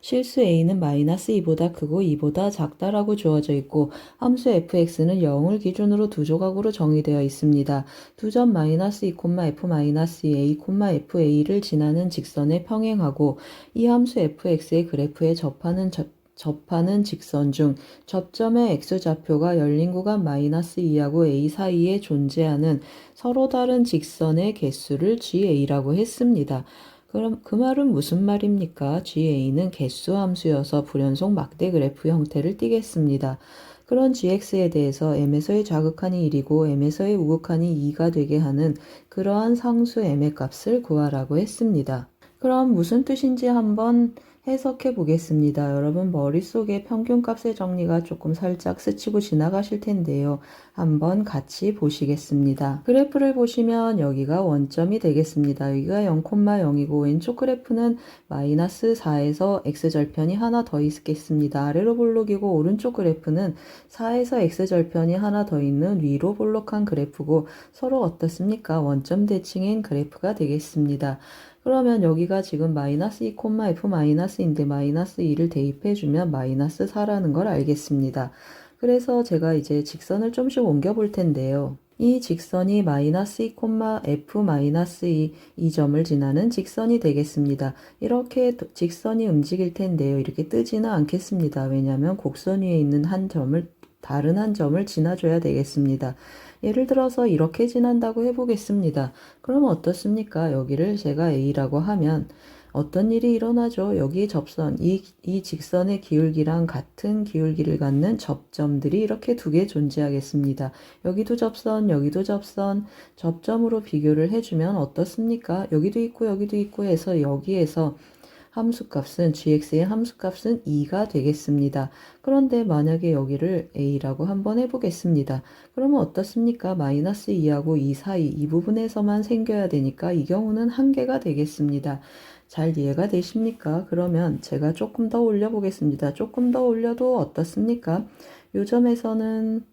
실수 a는 마이너스 2보다 크고 2보다 작다라고 주어져 있고 함수 fx는 0을 기준으로 두 조각으로 정의되어 있습니다. 두 점 마이너스 2, f 마이너스 2a, fa를 지나는 직선에 평행하고 이 함수 fx의 그래프에 접하는 직선 중 접점의 x좌표가 열린 구간 마이너스 2하고 a 사이에 존재하는 서로 다른 직선의 개수를 GA라고 했습니다. 그럼 그 말은 무슨 말입니까? GA는 개수 함수여서 불연속 막대 그래프 형태를 띠겠습니다. 그런 gx에 대해서 m에서의 자극한이 1이고 m에서의 우극한이 2가 되게 하는 그러한 상수 m의 값을 구하라고 했습니다. 그럼 무슨 뜻인지 한번 해석해 보겠습니다. 여러분 머릿속에 평균값의 정리가 조금 살짝 스치고 지나가실 텐데요. 한번 같이 보시겠습니다. 그래프를 보시면 여기가 원점이 되겠습니다. 여기가 0,0이고 왼쪽 그래프는 마이너스 4에서 x절편이 하나 더 있겠습니다. 아래로 볼록이고 오른쪽 그래프는 4에서 x절편이 하나 더 있는 위로 볼록한 그래프고 서로 어떻습니까? 원점 대칭인 그래프가 되겠습니다. 그러면 여기가 지금 마이너스 2, f 마이너스인데 마이너스 2를 대입해주면 마이너스 4라는 걸 알겠습니다. 그래서 제가 이제 직선을 좀씩 옮겨 볼 텐데요. 이 직선이 마이너스 2, f 마이너스 2, 이 점을 지나는 직선이 되겠습니다. 이렇게 직선이 움직일 텐데요. 이렇게 뜨지는 않겠습니다. 왜냐하면 곡선 위에 있는 다른 한 점을 지나줘야 되겠습니다. 예를 들어서 이렇게 지난다고 해보겠습니다. 그럼 어떻습니까? 여기를 제가 A라고 하면 어떤 일이 일어나죠? 여기 접선, 이 직선의 기울기랑 같은 기울기를 갖는 접점들이 이렇게 두 개 존재하겠습니다. 여기도 접선, 여기도 접선, 접점으로 비교를 해주면 어떻습니까? 여기도 있고 해서 여기에서 함수값은 gx의 함수값은 2가 되겠습니다. 그런데 만약에 여기를 a라고 한번 해보겠습니다. 그러면 어떻습니까? 마이너스 2하고 2 사이 이 부분에서만 생겨야 되니까 이 경우는 한계가 되겠습니다. 잘 이해가 되십니까? 그러면 제가 조금 더 올려보겠습니다. 조금 더 올려도 어떻습니까? 요 점에서는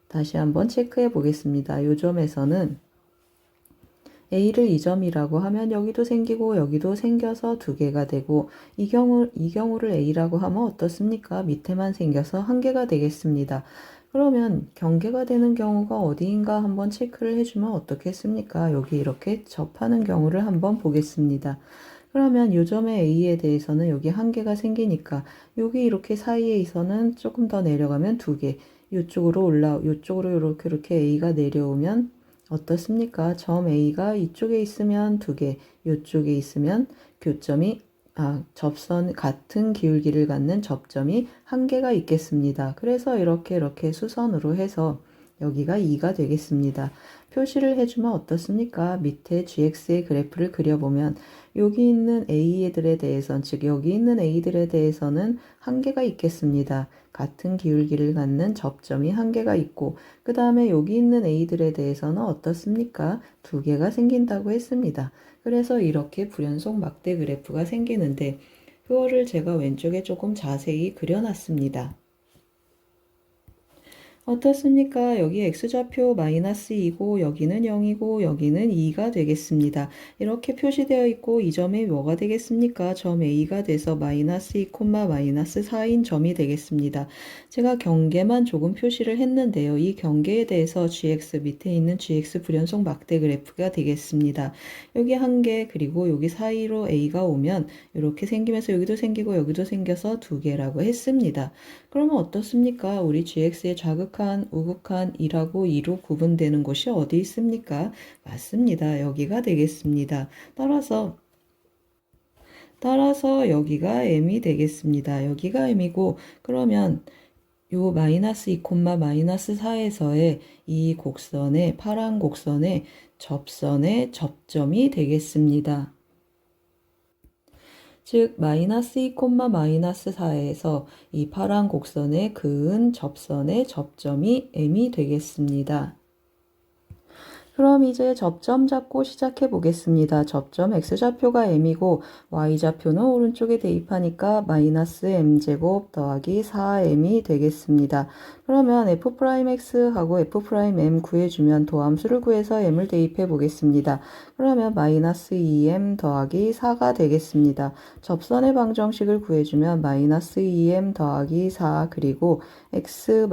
다시 한번 체크해 보겠습니다. 요 점에서는 A를 이 점이라고 하면 여기도 생기고 여기도 생겨서 두 개가 되고 이 경우를 A라고 하면 어떻습니까? 밑에만 생겨서 한 개가 되겠습니다. 그러면 경계가 되는 경우가 어디인가 한번 체크를 해주면 어떻겠습니까? 여기 이렇게 접하는 경우를 한번 보겠습니다. 그러면 요 점의 A에 대해서는 여기 한 개가 생기니까 여기 이렇게 사이에서는 조금 더 내려가면 두 개, 이쪽으로 이렇게 A가 내려오면 어떻습니까? 점 A가 이쪽에 있으면 두 개, 이쪽에 있으면 접선 같은 기울기를 갖는 접점이 한 개가 있겠습니다. 그래서 이렇게 수선으로 해서 여기가 2가 되겠습니다. 표시를 해주면 어떻습니까? 밑에 gx의 그래프를 그려보면 여기 있는 a들에 대해서는, 즉 여기 있는 a들에 대해서는 한 개가 있겠습니다. 같은 기울기를 갖는 접점이 한 개가 있고 그 다음에 여기 있는 a들에 대해서는 어떻습니까? 두 개가 생긴다고 했습니다. 그래서 이렇게 불연속 막대 그래프가 생기는데 그거를 제가 왼쪽에 조금 자세히 그려놨습니다. 어떻습니까? 여기 x좌표 마이너스 2고 여기는 0이고 여기는 2가 되겠습니다. 이렇게 표시되어 있고 이 점이 뭐가 되겠습니까? 점 A가 돼서 마이너스 2, 마이너스 4인 점이 되겠습니다. 제가 경계만 조금 표시를 했는데요. 이 경계에 대해서 gx 밑에 있는 gx 불연속 막대 그래프가 되겠습니다. 여기 한 개 그리고 여기 사이로 A가 오면 이렇게 생기면서 여기도 생기고 여기도 생겨서 두 개라고 했습니다. 그러면 어떻습니까? 우리 gx의 자극한, 우극한 1하고 2로 구분되는 곳이 어디 있습니까? 맞습니다. 여기가 되겠습니다. 따라서 여기가 m이 되겠습니다. 여기가 m이고 그러면 요 마이너스 2, 마이너스 4에서의 이 곡선의 파란 곡선의 접선의 접점이 되겠습니다. 즉 마이너스 2, 마이너스 4에서 이 파란 곡선에 그은 접선의 접점이 m이 되겠습니다. 그럼 이제 접점 잡고 시작해 보겠습니다. 접점 x좌표가 m이고 y좌표는 오른쪽에 대입하니까 마이너스 m제곱 더하기 4m이 되겠습니다. 그러면 f'x하고 f'm 구해주면 도함수를 구해서 m을 대입해 보겠습니다. 그러면 마이너스 2m 더하기 4가 되겠습니다. 접선의 방정식을 구해주면 마이너스 2m 더하기 4 그리고 x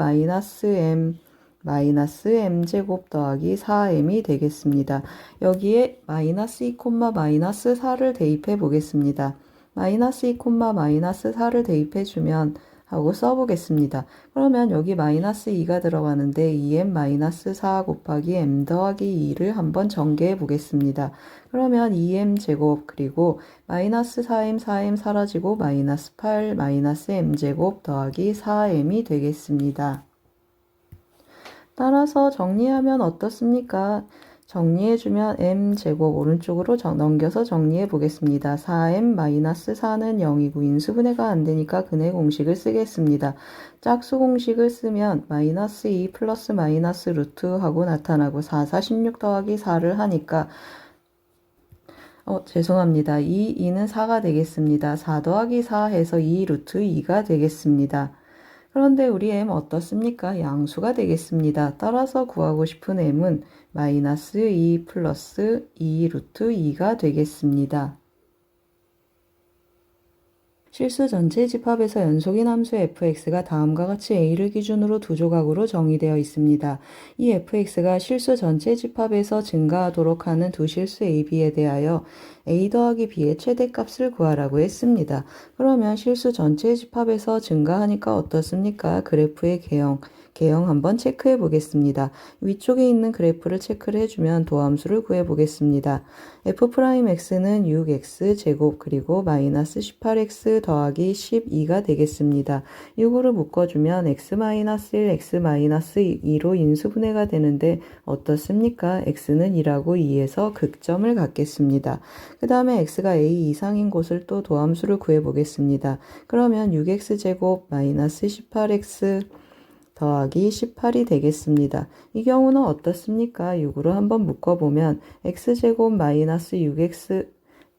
마이너스 m제곱 더하기 4m이 되겠습니다. 여기에 마이너스 2, 마이너스 4를 대입해 보겠습니다. 마이너스 2, 마이너스 4를 대입해 주면 하고 써보겠습니다. 그러면 여기 마이너스 2가 들어가는데 2m 마이너스 4 곱하기 m 더하기 2를 한번 전개해 보겠습니다. 그러면 2m 제곱 그리고 마이너스 4m 사라지고 마이너스 8 마이너스 m제곱 더하기 4m이 되겠습니다. 따라서 정리하면 어떻습니까? 정리해주면 m제곱 오른쪽으로 넘겨서 정리해 보겠습니다. 4m-4는 0이고 인수분해가 안되니까 근해 공식을 쓰겠습니다. 짝수 공식을 쓰면 마이너스 2 플러스 마이너스 루트 하고 나타나고 4, 4, 16 더하기 4를 하니까 죄송합니다. 2는 4가 되겠습니다. 4 더하기 4 해서 2 루트 2가 되겠습니다. 그런데 우리 m 어떻습니까? 양수가 되겠습니다. 따라서 구하고 싶은 m은 마이너스 2 플러스 2 루트 2가 되겠습니다. 실수 전체 집합에서 연속인 함수 fx가 다음과 같이 a를 기준으로 두 조각으로 정의되어 있습니다. 이 fx가 실수 전체 집합에서 증가하도록 하는 두 실수 a,b에 대하여 a 더하기 b의 최대값을 구하라고 했습니다. 그러면 실수 전체 집합에서 증가하니까 어떻습니까? 그래프의 개형 한번 체크해 보겠습니다. 위쪽에 있는 그래프를 체크를 해주면 도함수를 구해 보겠습니다. f'x는 6x 제곱 그리고 마이너스 18x 더하기 12가 되겠습니다. 6으로 묶어주면 x-1, x-2로 인수분해가 되는데 어떻습니까? x는 2라고 2에서 극점을 갖겠습니다. 그 다음에 x가 a 이상인 곳을 또 도함수를 구해 보겠습니다. 그러면 6x 제곱 마이너스 18x 더하기 18이 되겠습니다. 이 경우는 어떻습니까? 6으로 한번 묶어보면 x제곱 마이너스 6x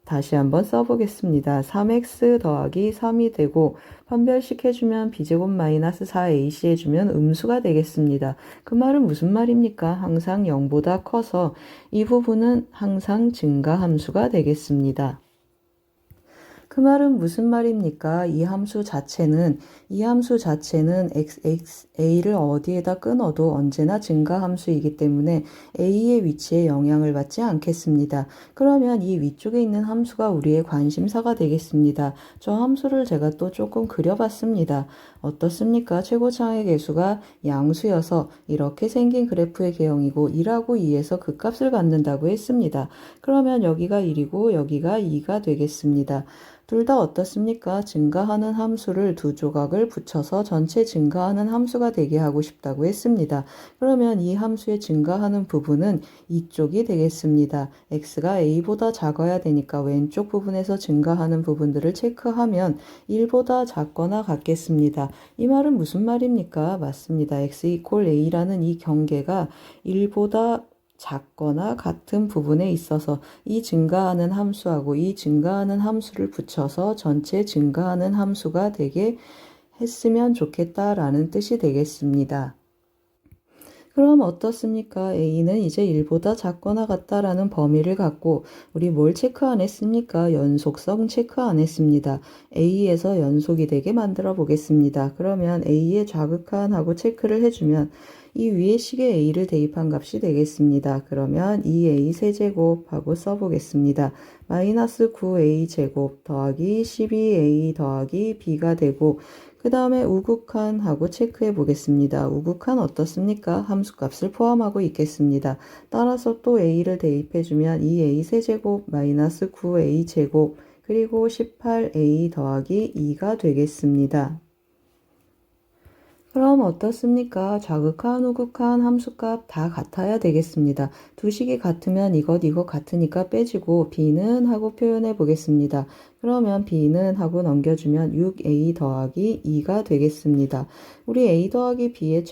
다시 한번 써보겠습니다. 3x 더하기 3이 되고 판별식 해주면 b제곱 마이너스 4ac 해주면 음수가 되겠습니다. 그 말은 무슨 말입니까? 항상 0보다 커서 이 부분은 항상 증가함수가 되겠습니다. 그 말은 무슨 말입니까? 이 함수 자체는 a를 어디에다 끊어도 언제나 증가함수이기 때문에 a의 위치에 영향을 받지 않겠습니다. 그러면 이 위쪽에 있는 함수가 우리의 관심사가 되겠습니다. 저 함수를 제가 또 조금 그려봤습니다. 어떻습니까? 최고차의 개수가 양수여서 이렇게 생긴 그래프의 개형이고 1하고 2에서 그 값을 갖는다고 했습니다. 그러면 여기가 1이고 여기가 2가 되겠습니다. 둘 다 어떻습니까? 증가하는 함수를 두 조각을 붙여서 전체 증가하는 함수가 되게 하고 싶다고 했습니다. 그러면 이 함수의 증가하는 부분은 이쪽이 되겠습니다. x가 a보다 작아야 되니까 왼쪽 부분에서 증가하는 부분들을 체크하면 1보다 작거나 같겠습니다. 이 말은 무슨 말입니까? 맞습니다. x 이퀄 a라는 이 경계가 1보다 작거나 같은 부분에 있어서 이 증가하는 함수하고 이 증가하는 함수를 붙여서 전체 증가하는 함수가 되게 했으면 좋겠다라는 뜻이 되겠습니다. 그럼 어떻습니까? a는 이제 1보다 작거나 같다라는 범위를 갖고 우리 뭘 체크 안 했습니까? 연속성 체크 안 했습니다. a에서 연속이 되게 만들어 보겠습니다. 그러면 a의 좌극한하고 체크를 해주면 이 위에 식에 a를 대입한 값이 되겠습니다. 그러면 2a 세제곱하고 써보겠습니다. 마이너스 9a 제곱 더하기 12a 더하기 b가 되고 그 다음에 우극한하고 체크해 보겠습니다. 우극한 어떻습니까? 함수값을 포함하고 있겠습니다. 따라서 또 a를 대입해주면 2a 세제곱 마이너스 9a 제곱 그리고 18a 더하기 2가 되겠습니다. 그럼 어떻습니까? 좌극한, 우극한 함수값 다 같아야 되겠습니다. 두 식이 같으면 이것 같으니까 빼주고 b는 하고 표현해 보겠습니다. 그러면 b는 하고 넘겨주면 6a 더하기 2가 되겠습니다. 우리 a 더하기 b의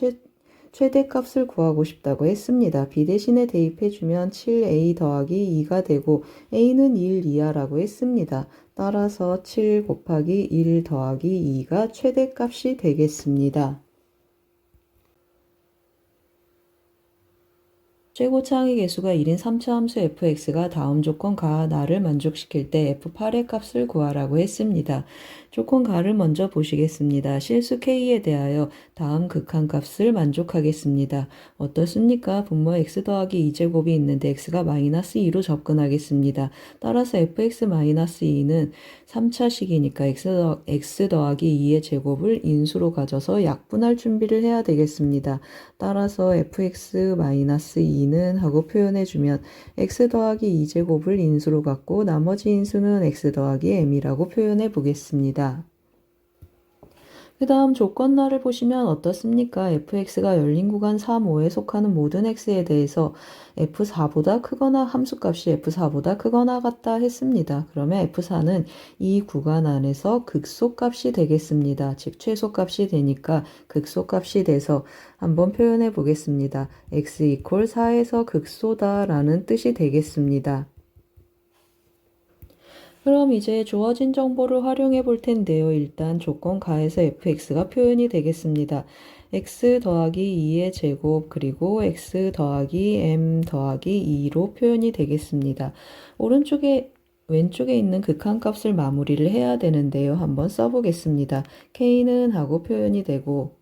최대값을 구하고 싶다고 했습니다. b 대신에 대입해주면 7a 더하기 2가 되고 a는 1 이하라고 했습니다. 따라서 7 곱하기 1 더하기 2가 최대값이 되겠습니다. 최고차항의 개수가 1인 3차 함수 fx가 다음 조건 가 나를 만족시킬 때 f8의 값을 구하라고 했습니다. 조건 가를 먼저 보시겠습니다. 실수 k에 대하여 다음 극한값을 만족하겠습니다. 어떻습니까? 분모 x 더하기 2제곱이 있는데 x가 마이너스 2로 접근하겠습니다. 따라서 fx-2는 3차식이니까 x 더하기 2의 제곱을 인수로 가져서 약분할 준비를 해야 되겠습니다. 따라서 fx-2는 하고 표현해주면 x 더하기 2제곱을 인수로 갖고 나머지 인수는 x 더하기 m이라고 표현해 보겠습니다. 그 다음 조건란을 보시면 어떻습니까? fx가 열린 구간 3, 5에 속하는 모든 x에 대해서 f4보다 크거나 함수값이 f4보다 크거나 같다 했습니다. 그러면 f4는 이 구간 안에서 극소값이 되겠습니다. 즉 최소값이 되니까 극소값이 돼서 한번 표현해 보겠습니다. x 이퀄 4에서 극소다 라는 뜻이 되겠습니다. 그럼 이제 주어진 정보를 활용해 볼 텐데요. 일단 조건 가에서 fx가 표현이 되겠습니다. x 더하기 2의 제곱 그리고 x 더하기 m 더하기 2로 표현이 되겠습니다. 왼쪽에 있는 극한값을 마무리를 해야 되는데요. 한번 써보겠습니다. k는 하고 표현이 되고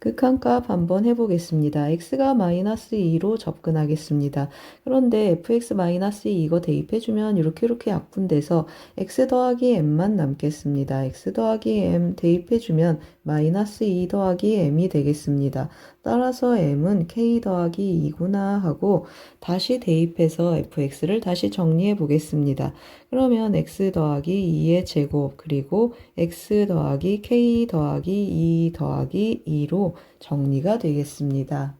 극한값 한번 해보겠습니다. x가 마이너스 2로 접근하겠습니다. 그런데 fx-2 이거 대입해주면 이렇게 약분돼서 x 더하기 m만 남겠습니다. x 더하기 m 대입해주면 마이너스 2 더하기 m이 되겠습니다. 따라서 m은 k 더하기 2구나 하고 다시 대입해서 fx를 다시 정리해 보겠습니다. 그러면 x 더하기 2의 제곱 그리고 x 더하기 k 더하기 2 더하기 2로 정리가 되겠습니다.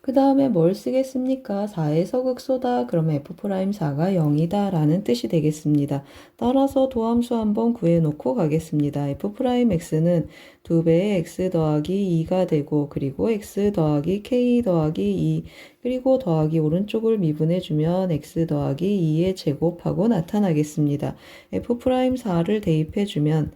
그 다음에 뭘 쓰겠습니까? 4에서 극소다. 그러면 f'4가 0이다 라는 뜻이 되겠습니다. 따라서 도함수 한번 구해놓고 가겠습니다. f'x는 2배의 x 더하기 2가 되고 그리고 x 더하기 k 더하기 2 그리고 더하기 오른쪽을 미분해주면 x 더하기 2의 제곱하고 나타나겠습니다. f'4를 대입해주면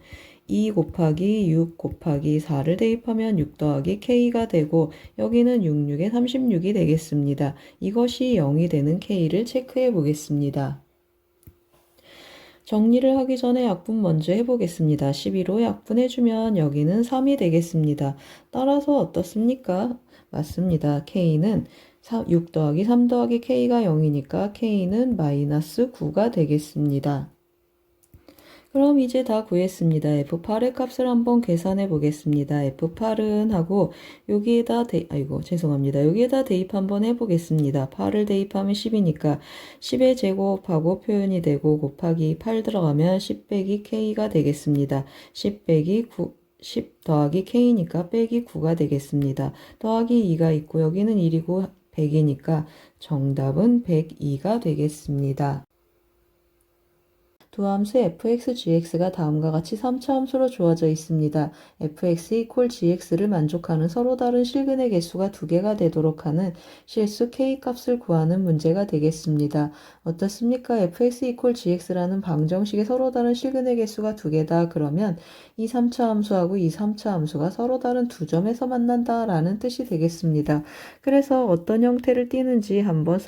2 곱하기 6 곱하기 4를 대입하면 6 더하기 k가 되고 여기는 66에 36이 되겠습니다. 이것이 0이 되는 k를 체크해 보겠습니다. 정리를 하기 전에 약분 먼저 해보겠습니다. 12로 약분해주면 여기는 3이 되겠습니다. 따라서 어떻습니까? 맞습니다. k는 6 더하기 3 더하기 k가 0이니까 k는 마이너스 9가 되겠습니다. 그럼 이제 다 구했습니다. f8의 값을 한번 계산해 보겠습니다. f8은 하고 여기에다 여기에다 대입 한번 해보겠습니다. 8을 대입하면 10이니까 10의 제곱하고 표현이 되고 곱하기 8 들어가면 10 빼기 k가 되겠습니다. 10 빼기 9 10 더하기 k니까 빼기 9가 되겠습니다. 더하기 2가 있고 여기는 1이고 100이니까 정답은 102가 되겠습니다. 두 함수 fx, gx가 다음과 같이 3차 함수로 주어져 있습니다. fx 이퀄 gx를 만족하는 서로 다른 실근의 개수가 2개가 되도록 하는 실수 k값을 구하는 문제가 되겠습니다. 어떻습니까? fx 이퀄 gx라는 방정식의 서로 다른 실근의 개수가 2개다. 그러면 이 3차 함수하고 이 3차 함수가 서로 다른 두 점에서 만난다 라는 뜻이 되겠습니다. 그래서 어떤 형태를 띠는지 한번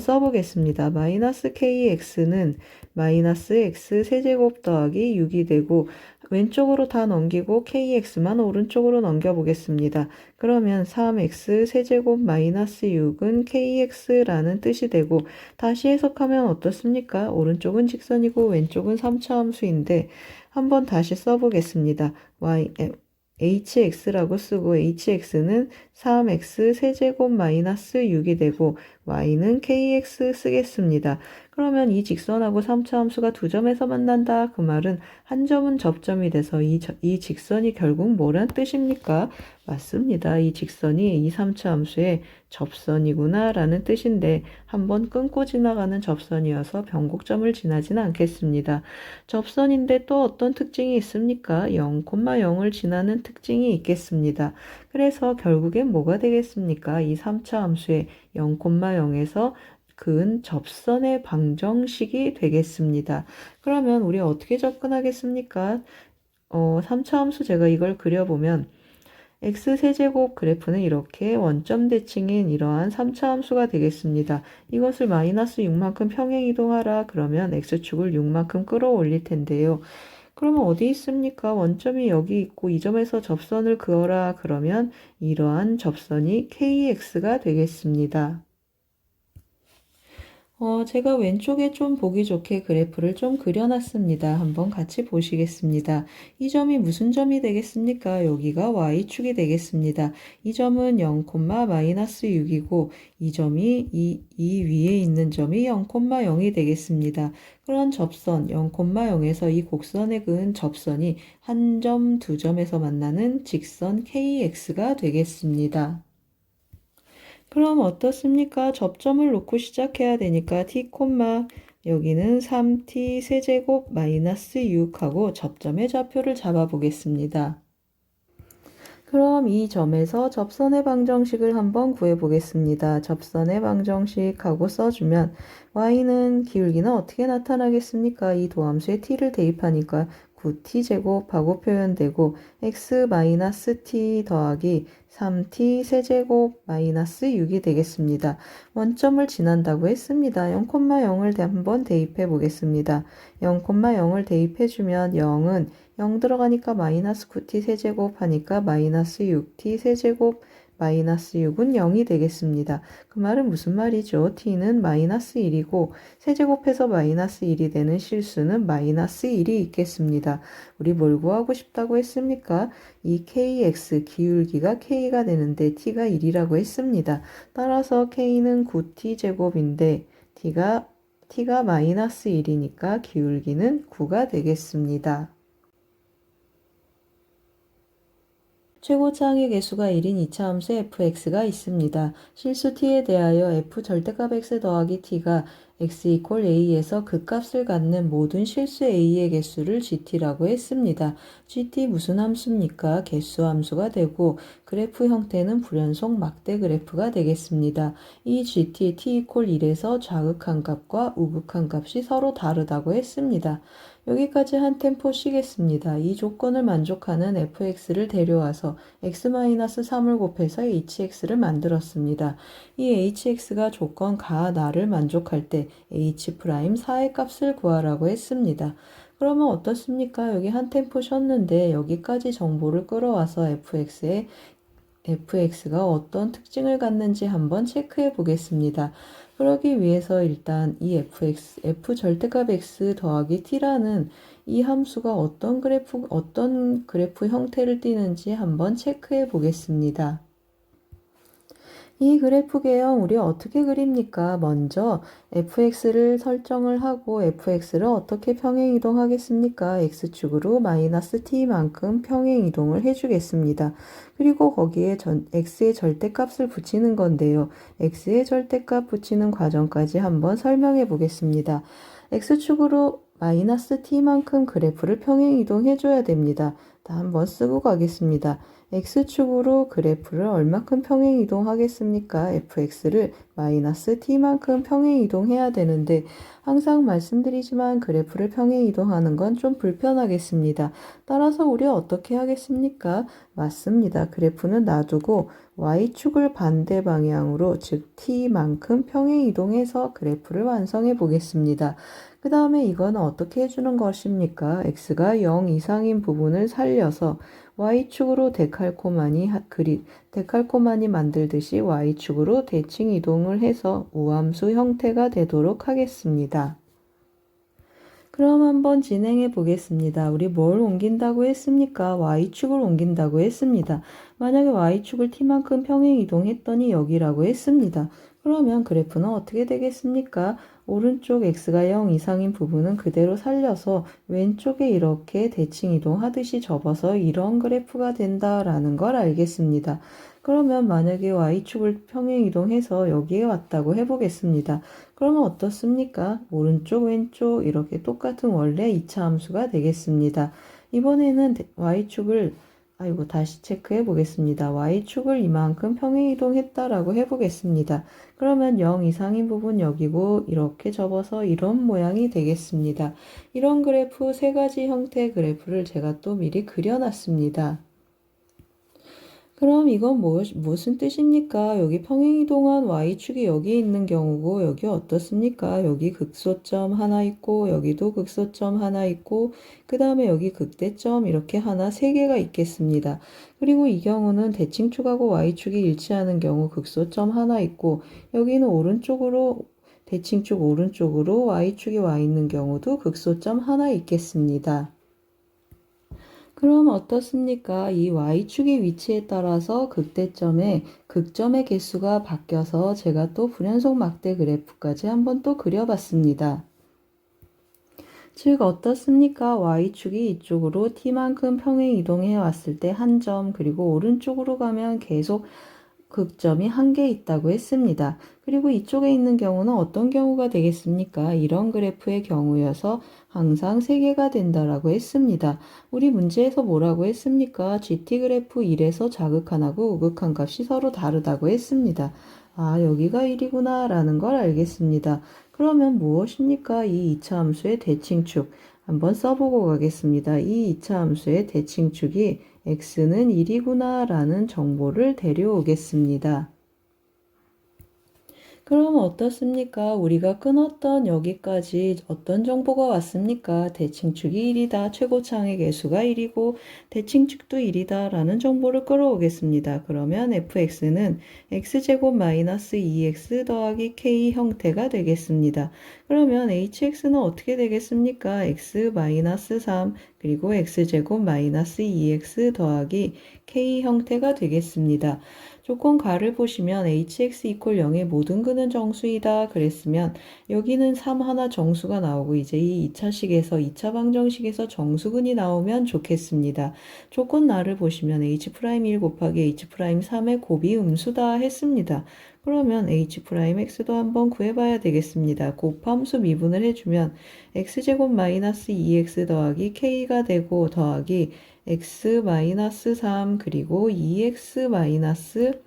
써보겠습니다. 마이너스 kx는 마이너스 x 세제곱 더하기 6이 되고 왼쪽으로 다 넘기고 kx만 오른쪽으로 넘겨보겠습니다. 그러면 3x 세제곱 마이너스 6은 kx라는 뜻이 되고 다시 해석하면 어떻습니까? 오른쪽은 직선이고 왼쪽은 3차 함수인데 한번 다시 써보겠습니다. hx라고 쓰고 hx는 3x 세제곱 마이너스 6이 되고 y는 kx 쓰겠습니다. 그러면 이 직선하고 3차 함수가 두 점에서 만난다. 그 말은 한 점은 접점이 돼서 이 직선이 결국 뭐란 뜻입니까? 맞습니다. 이 직선이 이 3차 함수의 접선이구나 라는 뜻인데 한번 끊고 지나가는 접선이어서 변곡점을 지나지는 않겠습니다. 접선인데 또 어떤 특징이 있습니까? 0,0을 지나는 특징이 있겠습니다. 그래서 결국엔 뭐가 되겠습니까? 이 3차 함수의 0,0에서 그은 접선의 방정식이 되겠습니다. 그러면 우리 어떻게 접근하겠습니까? 3차 함수 제가 이걸 그려보면 x세제곱 그래프는 이렇게 원점 대칭인 이러한 3차 함수가 되겠습니다. 이것을 마이너스 6만큼 평행이동하라 그러면 x축을 6만큼 끌어올릴 텐데요. 그러면 어디 있습니까? 원점이 여기 있고 이 점에서 접선을 그어라 그러면 이러한 접선이 kx가 되겠습니다. 제가 왼쪽에 좀 보기 좋게 그래프를 좀 그려놨습니다. 한번 같이 보시겠습니다. 이 점이 무슨 점이 되겠습니까? 여기가 y축이 되겠습니다. 이 점은 0,-6이고 이 점이 이 위에 있는 점이 0,0이 되겠습니다. 그런 접선 0,0에서 이 곡선에 그은 접선이 한 점, 두 점에서 만나는 직선 kx가 되겠습니다. 그럼 어떻습니까? 접점을 놓고 시작해야 되니까 t, 여기는 3t 세제곱 마이너스 6하고 접점의 좌표를 잡아 보겠습니다. 그럼 이 점에서 접선의 방정식을 한번 구해 보겠습니다. 접선의 방정식하고 써주면 y는 기울기는 어떻게 나타나겠습니까? 이 도함수에 t를 대입하니까 9t제곱하고 표현되고 x-t 더하기 3t 세제곱 마이너스 6이 되겠습니다. 원점을 지난다고 했습니다. 0,0을 한번 대입해 보겠습니다. 0,0을 대입해주면 0은 0 들어가니까 마이너스 9t 세제곱 하니까 마이너스 6t 세제곱 마이너스 6은 0이 되겠습니다. 그 말은 무슨 말이죠? t는 마이너스 1이고 세제곱해서 마이너스 1이 되는 실수는 마이너스 1이 있겠습니다. 우리 뭘 구하고 싶다고 했습니까? 이 kx 기울기가 k가 되는데 t가 1이라고 했습니다. 따라서 k는 9t 제곱인데 t가 마이너스 1이니까 기울기는 9가 되겠습니다. 최고차항의 개수가 1인 2차 함수 fx가 있습니다. 실수 t에 대하여 f 절대값 x 더하기 t가 x 이퀄 a에서 그 값을 갖는 모든 실수 a의 개수를 gt라고 했습니다. gt 무슨 함수입니까? 개수 함수가 되고 그래프 형태는 불연속 막대 그래프가 되겠습니다. 이 gt t 이퀄 1에서 좌극한 값과 우극한 값이 서로 다르다고 했습니다. 여기까지 한 템포 쉬겠습니다. 이 조건을 만족하는 fx를 데려와서 x-3을 곱해서 hx를 만들었습니다. 이 hx가 조건 가 나를 만족할 때 h'4의 값을 구하라고 했습니다. 그러면 어떻습니까? 여기 한 템포 쉬었는데 여기까지 정보를 끌어와서 fx가 어떤 특징을 갖는지 한번 체크해 보겠습니다. 그러기 위해서 일단 이 f 절대값 x 더하기 t라는 이 함수가 어떤 그래프 형태를 띠는지 한번 체크해 보겠습니다. 이 그래프 개형 우리 어떻게 그립니까? 먼저 fx를 설정을 하고 fx를 어떻게 평행이동하겠습니까? x축으로 마이너스 t만큼 평행이동을 해주겠습니다. 그리고 거기에 x의 절대값을 붙이는 건데요. x의 절대값 붙이는 과정까지 한번 설명해 보겠습니다. x축으로 마이너스 t만큼 그래프를 평행이동해줘야 됩니다. 다 한번 쓰고 가겠습니다. x축으로 그래프를 얼마큼 평행이동하겠습니까? fx를 마이너스 t만큼 평행이동해야 되는데 항상 말씀드리지만 그래프를 평행이동하는 건 좀 불편하겠습니다. 따라서 우리 어떻게 하겠습니까? 맞습니다. 그래프는 놔두고 y축을 반대 방향으로 즉 t만큼 평행이동해서 그래프를 완성해 보겠습니다. 그 다음에 이거는 어떻게 해주는 것입니까? x가 0 이상인 부분을 살려서 y축으로 데칼코마니 만들듯이 y축으로 대칭 이동을 해서 우함수 형태가 되도록 하겠습니다. 그럼 한번 진행해 보겠습니다. 우리 뭘 옮긴다고 했습니까? y축을 옮긴다고 했습니다. 만약에 y축을 t만큼 평행 이동했더니 여기라고 했습니다. 그러면 그래프는 어떻게 되겠습니까? 오른쪽 x가 0 이상인 부분은 그대로 살려서 왼쪽에 이렇게 대칭 이동하듯이 접어서 이런 그래프가 된다라는 걸 알겠습니다. 그러면 만약에 y축을 평행 이동해서 여기에 왔다고 해보겠습니다. 그러면 어떻습니까? 오른쪽 왼쪽 이렇게 똑같은 원래 2차 함수가 되겠습니다. 이번에는 y축을 다시 체크해 보겠습니다. y축을 이만큼 평행 이동했다라고 해보겠습니다. 그러면 0 이상인 부분 여기고 이렇게 접어서 이런 모양이 되겠습니다. 이런 그래프 세 가지 형태의 그래프를 제가 또 미리 그려놨습니다. 그럼 이건 무슨 뜻입니까? 여기 평행이동한 y축이 여기 있는 경우고 여기 어떻습니까? 여기 극소점 하나 있고 여기도 극소점 하나 있고 그 다음에 여기 극대점 이렇게 하나 세 개가 있겠습니다. 그리고 이 경우는 대칭축하고 y축이 일치하는 경우 극소점 하나 있고 여기는 대칭축 오른쪽으로 y축이 와 있는 경우도 극소점 하나 있겠습니다. 그럼 어떻습니까? 이 y축의 위치에 따라서 극점의 개수가 바뀌어서 제가 또 불연속 막대 그래프까지 한번 또 그려봤습니다. 즉 어떻습니까? y축이 이쪽으로 t만큼 평행 이동해 왔을 때 한 점, 그리고 오른쪽으로 가면 계속 극점이 한 개 있다고 했습니다. 그리고 이쪽에 있는 경우는 어떤 경우가 되겠습니까? 이런 그래프의 경우여서 항상 3개가 된다라고 했습니다. 우리 문제에서 뭐라고 했습니까? GT 그래프 1에서 자극 하나고 우극 한 값이 서로 다르다고 했습니다. 여기가 1이구나 라는 걸 알겠습니다. 그러면 무엇입니까? 이 2차 함수의 대칭축 한번 써보고 가겠습니다. 이 2차 함수의 대칭축이 x는 1이구나 라는 정보를 데려오겠습니다. 그럼 어떻습니까? 우리가 끊었던 여기까지 어떤 정보가 왔습니까? 대칭축이 1이다. 최고창의 개수가 1이고 대칭축도 1이다 라는 정보를 끌어오겠습니다. 그러면 fx는 x제곱 마이너스 2x 더하기 k 형태가 되겠습니다. 그러면 hx는 어떻게 되겠습니까? x 마이너스 3 그리고 x제곱 마이너스 2x 더하기 k 형태가 되겠습니다. 조건 가를 보시면 hx 이퀄 0의 모든 근은 정수이다 그랬으면 여기는 3 하나 정수가 나오고 이제 이 2차 방정식에서 정수근이 나오면 좋겠습니다. 조건 나를 보시면 h'1 곱하기 h'3의 곱이 음수다 했습니다. 그러면 h'x도 한번 구해봐야 되겠습니다. 곱함수 미분을 해주면 x제곱 마이너스 2x 더하기 k가 되고 더하기 x 마이너스 3 그리고 2x 마이너스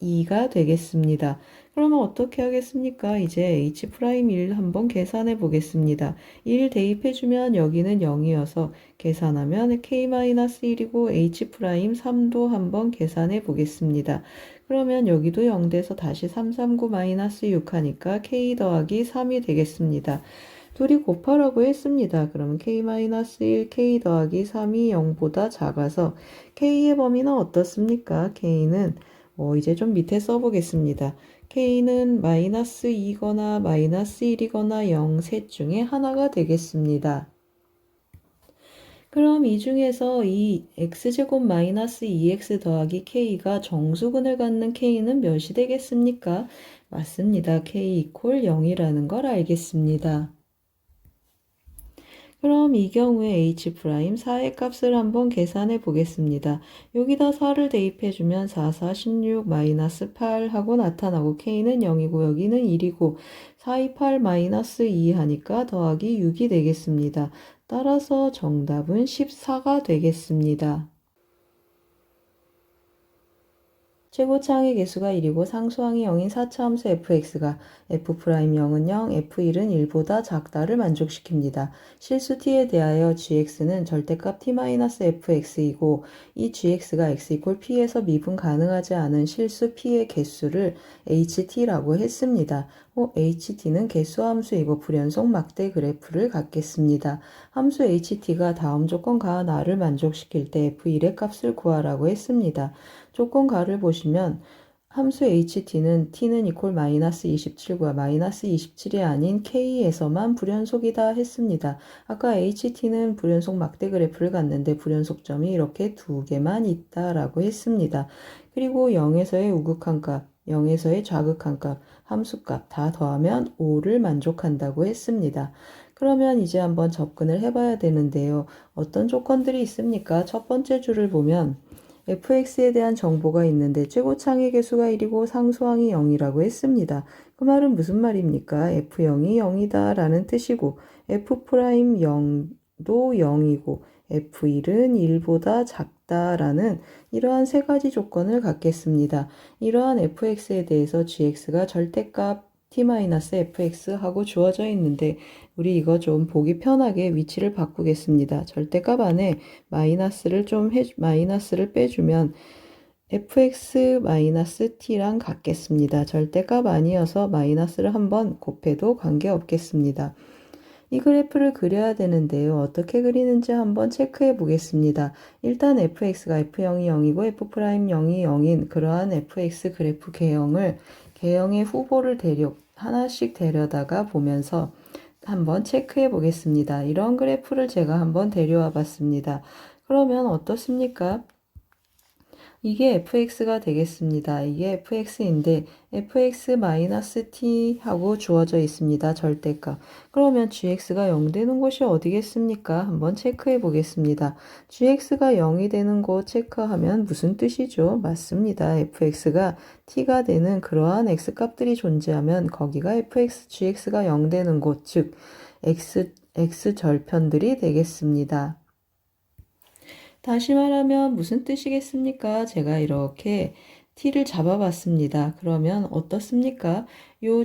2가 되겠습니다. 그러면 어떻게 하겠습니까? 이제 h'1 한번 계산해 보겠습니다. 1 대입해주면 여기는 0이어서 계산하면 k-1이고 h'3도 한번 계산해 보겠습니다. 그러면 여기도 0 돼서 다시 339-6 하니까 k 더하기 3이 되겠습니다. 둘이 곱하라고 했습니다. 그러면 k-1, k 더하기 3이 0보다 작아서 k의 범위는 어떻습니까? k는 이제 좀 밑에 써보겠습니다. k는 마이너스 2거나 마이너스 1이거나 0 셋 중에 하나가 되겠습니다. 그럼 이 중에서 이 x제곱 마이너스 2x 더하기 k가 정수근을 갖는 k는 몇이 되겠습니까? 맞습니다. k 이퀄 0이라는 걸 알겠습니다. 그럼 이 경우에 h'4의 값을 한번 계산해 보겠습니다. 여기다 4를 대입해주면 4, 4, 16, 마이너스 8 하고 나타나고 k는 0이고 여기는 1이고 4, 2, 8, 마이너스 2 하니까 더하기 6이 되겠습니다. 따라서 정답은 14가 되겠습니다. 최고차항의 개수가 1이고 상수항이 0인 4차 함수 fx가 f'0은 0, f1은 1보다 작다를 만족시킵니다. 실수 t에 대하여 gx는 절대값 t-fx이고 이 gx가 x 이퀄 p에서 미분 가능하지 않은 실수 p의 개수를 ht라고 했습니다. ht는 개수함수이고 불연속 막대 그래프를 갖겠습니다. 함수 ht가 다음 조건 가한 r을 만족시킬 때 f1의 값을 구하라고 했습니다. 조건 가를 보시면 함수 ht는 t는 이퀄 마이너스 27과 마이너스 27이 아닌 k에서만 불연속이다 했습니다. 아까 ht는 불연속 막대 그래프를 갖는데 불연속점이 이렇게 2개만 있다라고 했습니다. 그리고 0에서의 우극한 값 0에서의 좌극한 값, 함수값 다 더하면 5를 만족한다고 했습니다. 그러면 이제 한번 접근을 해봐야 되는데요. 어떤 조건들이 있습니까? 첫 번째 줄을 보면 fx에 대한 정보가 있는데 최고창의 개수가 1이고 상수항이 0이라고 했습니다. 그 말은 무슨 말입니까? f0이 0이다 라는 뜻이고 f'0도 0이고 f1은 1보다 작다라는 이러한 세 가지 조건을 갖겠습니다. 이러한 fx에 대해서 gx가 절대값 t-fx 하고 주어져 있는데 우리 이거 좀 보기 편하게 위치를 바꾸겠습니다. 절대값 안에 마이너스를 빼주면 fx-t랑 같겠습니다. 절대값 아니어서 마이너스를 한번 곱해도 관계없겠습니다. 이 그래프를 그려야 되는데요. 어떻게 그리는지 한번 체크해 보겠습니다. 일단 fx가 f0이 0이고 f'0이 0인 그러한 fx 그래프 개형의 후보를 하나씩 데려다가 보면서 한번 체크해 보겠습니다. 이런 그래프를 제가 한번 데려와 봤습니다. 그러면 어떻습니까? 이게 fx가 되겠습니다. 이게 fx인데 fx-t 하고 주어져 있습니다. 절대값. 그러면 gx가 0 되는 곳이 어디겠습니까? 한번 체크해 보겠습니다. gx가 0이 되는 곳 체크하면 무슨 뜻이죠? 맞습니다. fx가 t가 되는 그러한 x값들이 존재하면 거기가 gx가 0 되는 곳, 즉 x절편들이 되겠습니다. 다시 말하면 무슨 뜻이겠습니까? 제가 이렇게 t를 잡아봤습니다. 그러면 어떻습니까? 요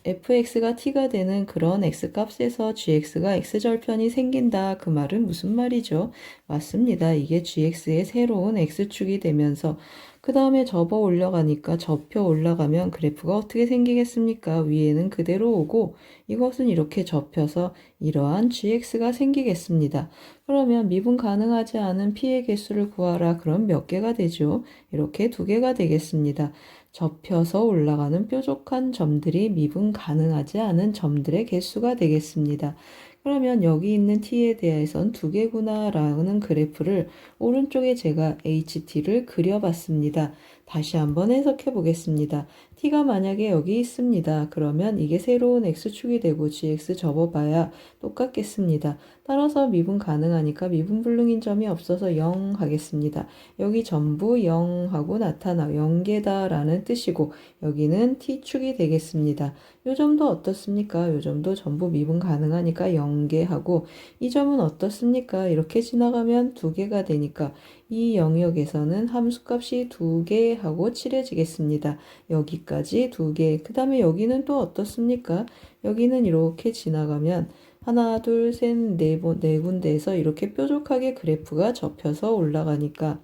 fx가 t가 되는 그런 x값에서 gx가 x절편이 생긴다. 그 말은 무슨 말이죠? 맞습니다. 이게 gx의 새로운 x축이 되면서 그 다음에 접어 올라가면 그래프가 어떻게 생기겠습니까? 위에는 그대로 오고 이것은 이렇게 접혀서 이러한 gx가 생기겠습니다. 그러면 미분 가능하지 않은 p의 개수를 구하라. 그럼 몇 개가 되죠? 이렇게 2개가 되겠습니다. 접혀서 올라가는 뾰족한 점들이 미분 가능하지 않은 점들의 개수가 되겠습니다. 그러면 여기 있는 t에 대해선 2개구나 라는 그래프를 오른쪽에 제가 ht를 그려봤습니다. 다시 한번 해석해 보겠습니다. t가 만약에 여기 있습니다. 그러면 이게 새로운 x축이 되고 gx 접어봐야 똑같겠습니다. 따라서 미분 가능하니까 미분불능인 점이 없어서 0 하겠습니다. 여기 전부 0 하고 0개다 라는 뜻이고 여기는 t축이 되겠습니다. 요 점도 어떻습니까? 요 점도 전부 미분 가능하니까 0개 하고 이 점은 어떻습니까? 이렇게 지나가면 2개가 되니까 이 영역에서는 함수값이 2개 하고 칠해지겠습니다. 여기까지 2개. 그 다음에 여기는 또 어떻습니까? 여기는 이렇게 지나가면 하나, 둘, 셋, 네 군데에서 이렇게 뾰족하게 그래프가 접혀서 올라가니까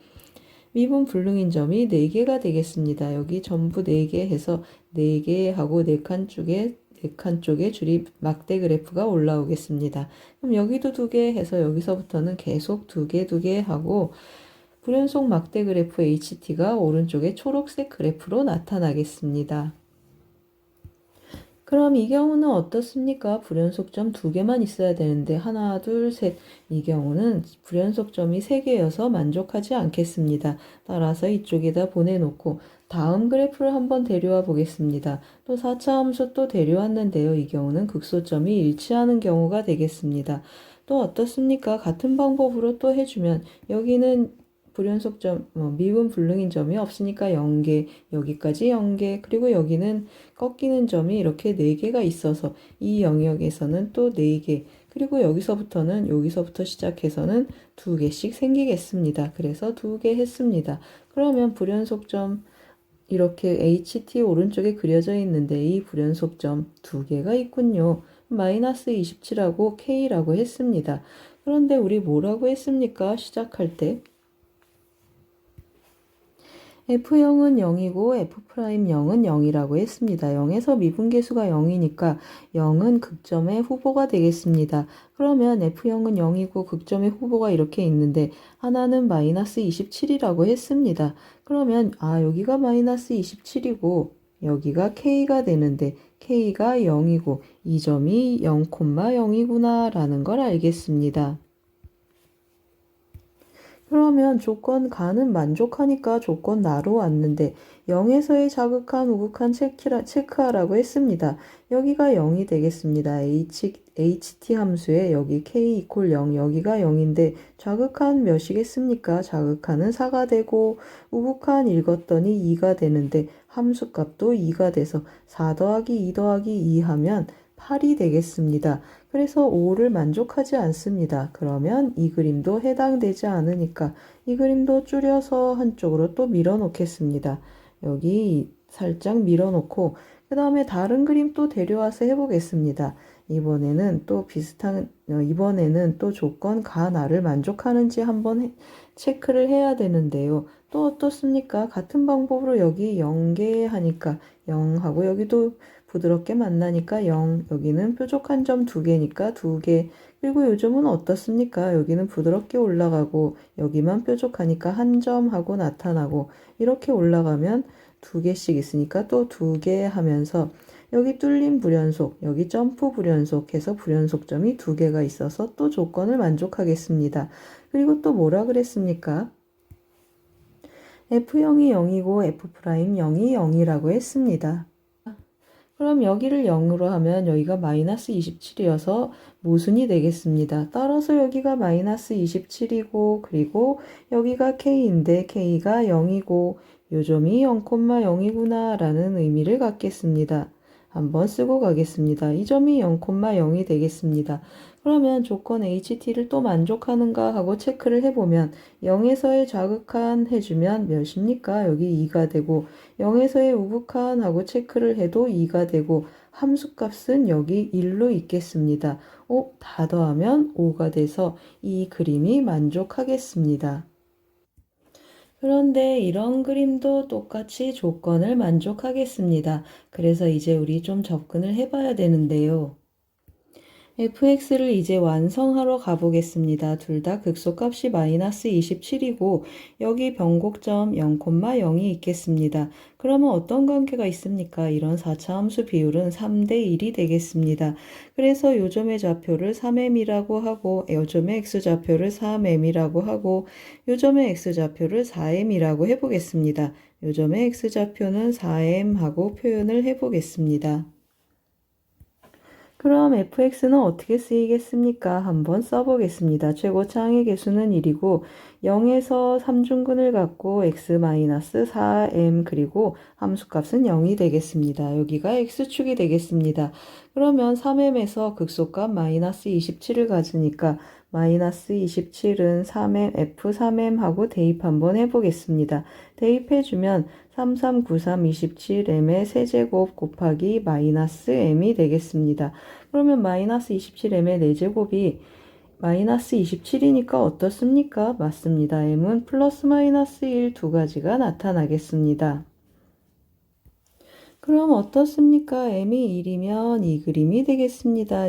미분 불능인 점이 4개가 되겠습니다. 여기 전부 4개 해서 4개 하고 4칸 쪽에 줄이 막대 그래프가 올라오겠습니다. 그럼 여기도 2개 해서 여기서부터는 계속 2개 하고 불연속 막대 그래프 HT가 오른쪽에 초록색 그래프로 나타나겠습니다. 그럼 이 경우는 어떻습니까? 불연속점 2개만 있어야 되는데 하나, 둘, 셋. 이 경우는 불연속점이 3개여서 만족하지 않겠습니다. 따라서 이쪽에다 보내놓고 다음 그래프를 한번 데려와 보겠습니다. 또 4차 함수 또 데려왔는데요. 이 경우는 극소점이 일치하는 경우가 되겠습니다. 또 어떻습니까? 같은 방법으로 또 해주면 여기는 미분 불능인 점이 없으니까 0개, 여기까지 0개, 그리고 여기는 꺾이는 점이 이렇게 4개가 있어서 이 영역에서는 또 4개, 그리고 여기서부터 시작해서는 2개씩 생기겠습니다. 그래서 2개 했습니다. 그러면 불연속점 이렇게 HT 오른쪽에 그려져 있는데 이 불연속점 2개가 있군요. 마이너스 27하고 K라고 했습니다. 그런데 우리 뭐라고 했습니까? 시작할 때. F0은 0이고 F'0은 0이라고 했습니다. 0에서 미분계수가 0이니까 0은 극점의 후보가 되겠습니다. 그러면 F0은 0이고 극점의 후보가 이렇게 있는데 하나는 마이너스 27이라고 했습니다. 그러면 여기가 마이너스 27이고 여기가 K가 되는데 K가 0이고 이 점이 0,0이구나 라는 걸 알겠습니다. 그러면 조건 가는 만족하니까 조건 나로 왔는데 0에서의 자극한 우극한 체크하라고 했습니다. 여기가 0이 되겠습니다. ht 함수에 여기 k 이퀄 0 여기가 0인데 자극한 몇이겠습니까? 자극한은 4가 되고 우극한 읽었더니 2가 되는데 함수값도 2가 돼서 4 더하기 2 더하기 2 하면 8이 되겠습니다. 그래서 5를 만족하지 않습니다. 그러면 이 그림도 해당되지 않으니까 이 그림도 줄여서 한쪽으로 또 밀어 놓겠습니다. 여기 살짝 밀어 놓고 그 다음에 다른 그림 또 데려와서 해보겠습니다. 이번에는 또 조건 가나를 만족하는지 한번 체크를 해야 되는데요. 또 어떻습니까? 같은 방법으로 여기 0개 하니까 0하고 여기도 부드럽게 만나니까 0, 여기는 뾰족한 점 2개니까 2개, 그리고 요즘은 어떻습니까? 여기는 부드럽게 올라가고 여기만 뾰족하니까 한 점 하고 나타나고 이렇게 올라가면 2개씩 있으니까 또 2개 하면서 여기 뚫린 불연속, 여기 점프 불연속 해서 불연속점이 2개가 있어서 또 조건을 만족하겠습니다. 그리고 또 뭐라 그랬습니까? F0이 0이고 F'0이 0이라고 했습니다. 그럼 여기를 0으로 하면 여기가 마이너스 27이어서 모순이 되겠습니다. 따라서 여기가 마이너스 27이고 그리고 여기가 k인데 k가 0이고 요점이 0,0이구나 라는 의미를 갖겠습니다. 한번 쓰고 가겠습니다. 이 점이 0,0이 되겠습니다. 그러면 조건 HT를 또 만족하는가 하고 체크를 해보면 0에서의 자극한 해주면 몇입니까? 여기 2가 되고 0에서의 우극한 하고 체크를 해도 2가 되고 함수값은 여기 1로 있겠습니다. 다 더하면 5가 돼서 이 그림이 만족하겠습니다. 그런데 이런 그림도 똑같이 조건을 만족하겠습니다. 그래서 이제 우리 좀 접근을 해봐야 되는데요. fx를 이제 완성하러 가보겠습니다. 둘 다 극소값이 마이너스 27이고 여기 변곡점 0,0이 있겠습니다. 그러면 어떤 관계가 있습니까? 이런 4차 함수 비율은 3대 1이 되겠습니다. 그래서 요점의 좌표를 3m이라고 하고 요점의 x좌표를 3m이라고 하고 요점의 x좌표를 4m이라고 해보겠습니다. 요점의 x좌표는 4m 하고 표현을 해보겠습니다. 그럼 fx는 어떻게 쓰이겠습니까? 한번 써보겠습니다. 최고차항의 개수는 1이고 0에서 3중근을 갖고 x-4m 그리고 함수값은 0이 되겠습니다. 여기가 x축이 되겠습니다. 그러면 3m에서 극소값 마이너스 27을 가지니까 마이너스 27은 3m, f3m 하고 대입 한번 해보겠습니다. 대입해주면 339327m의 세제곱 곱하기 마이너스 m이 되겠습니다. 그러면 마이너스 27m의 4제곱이 마이너스 27이니까 어떻습니까? 맞습니다. m은 플러스 마이너스 1 두 가지가 나타나겠습니다. 그럼 어떻습니까? m이 1이면 이 그림이 되겠습니다.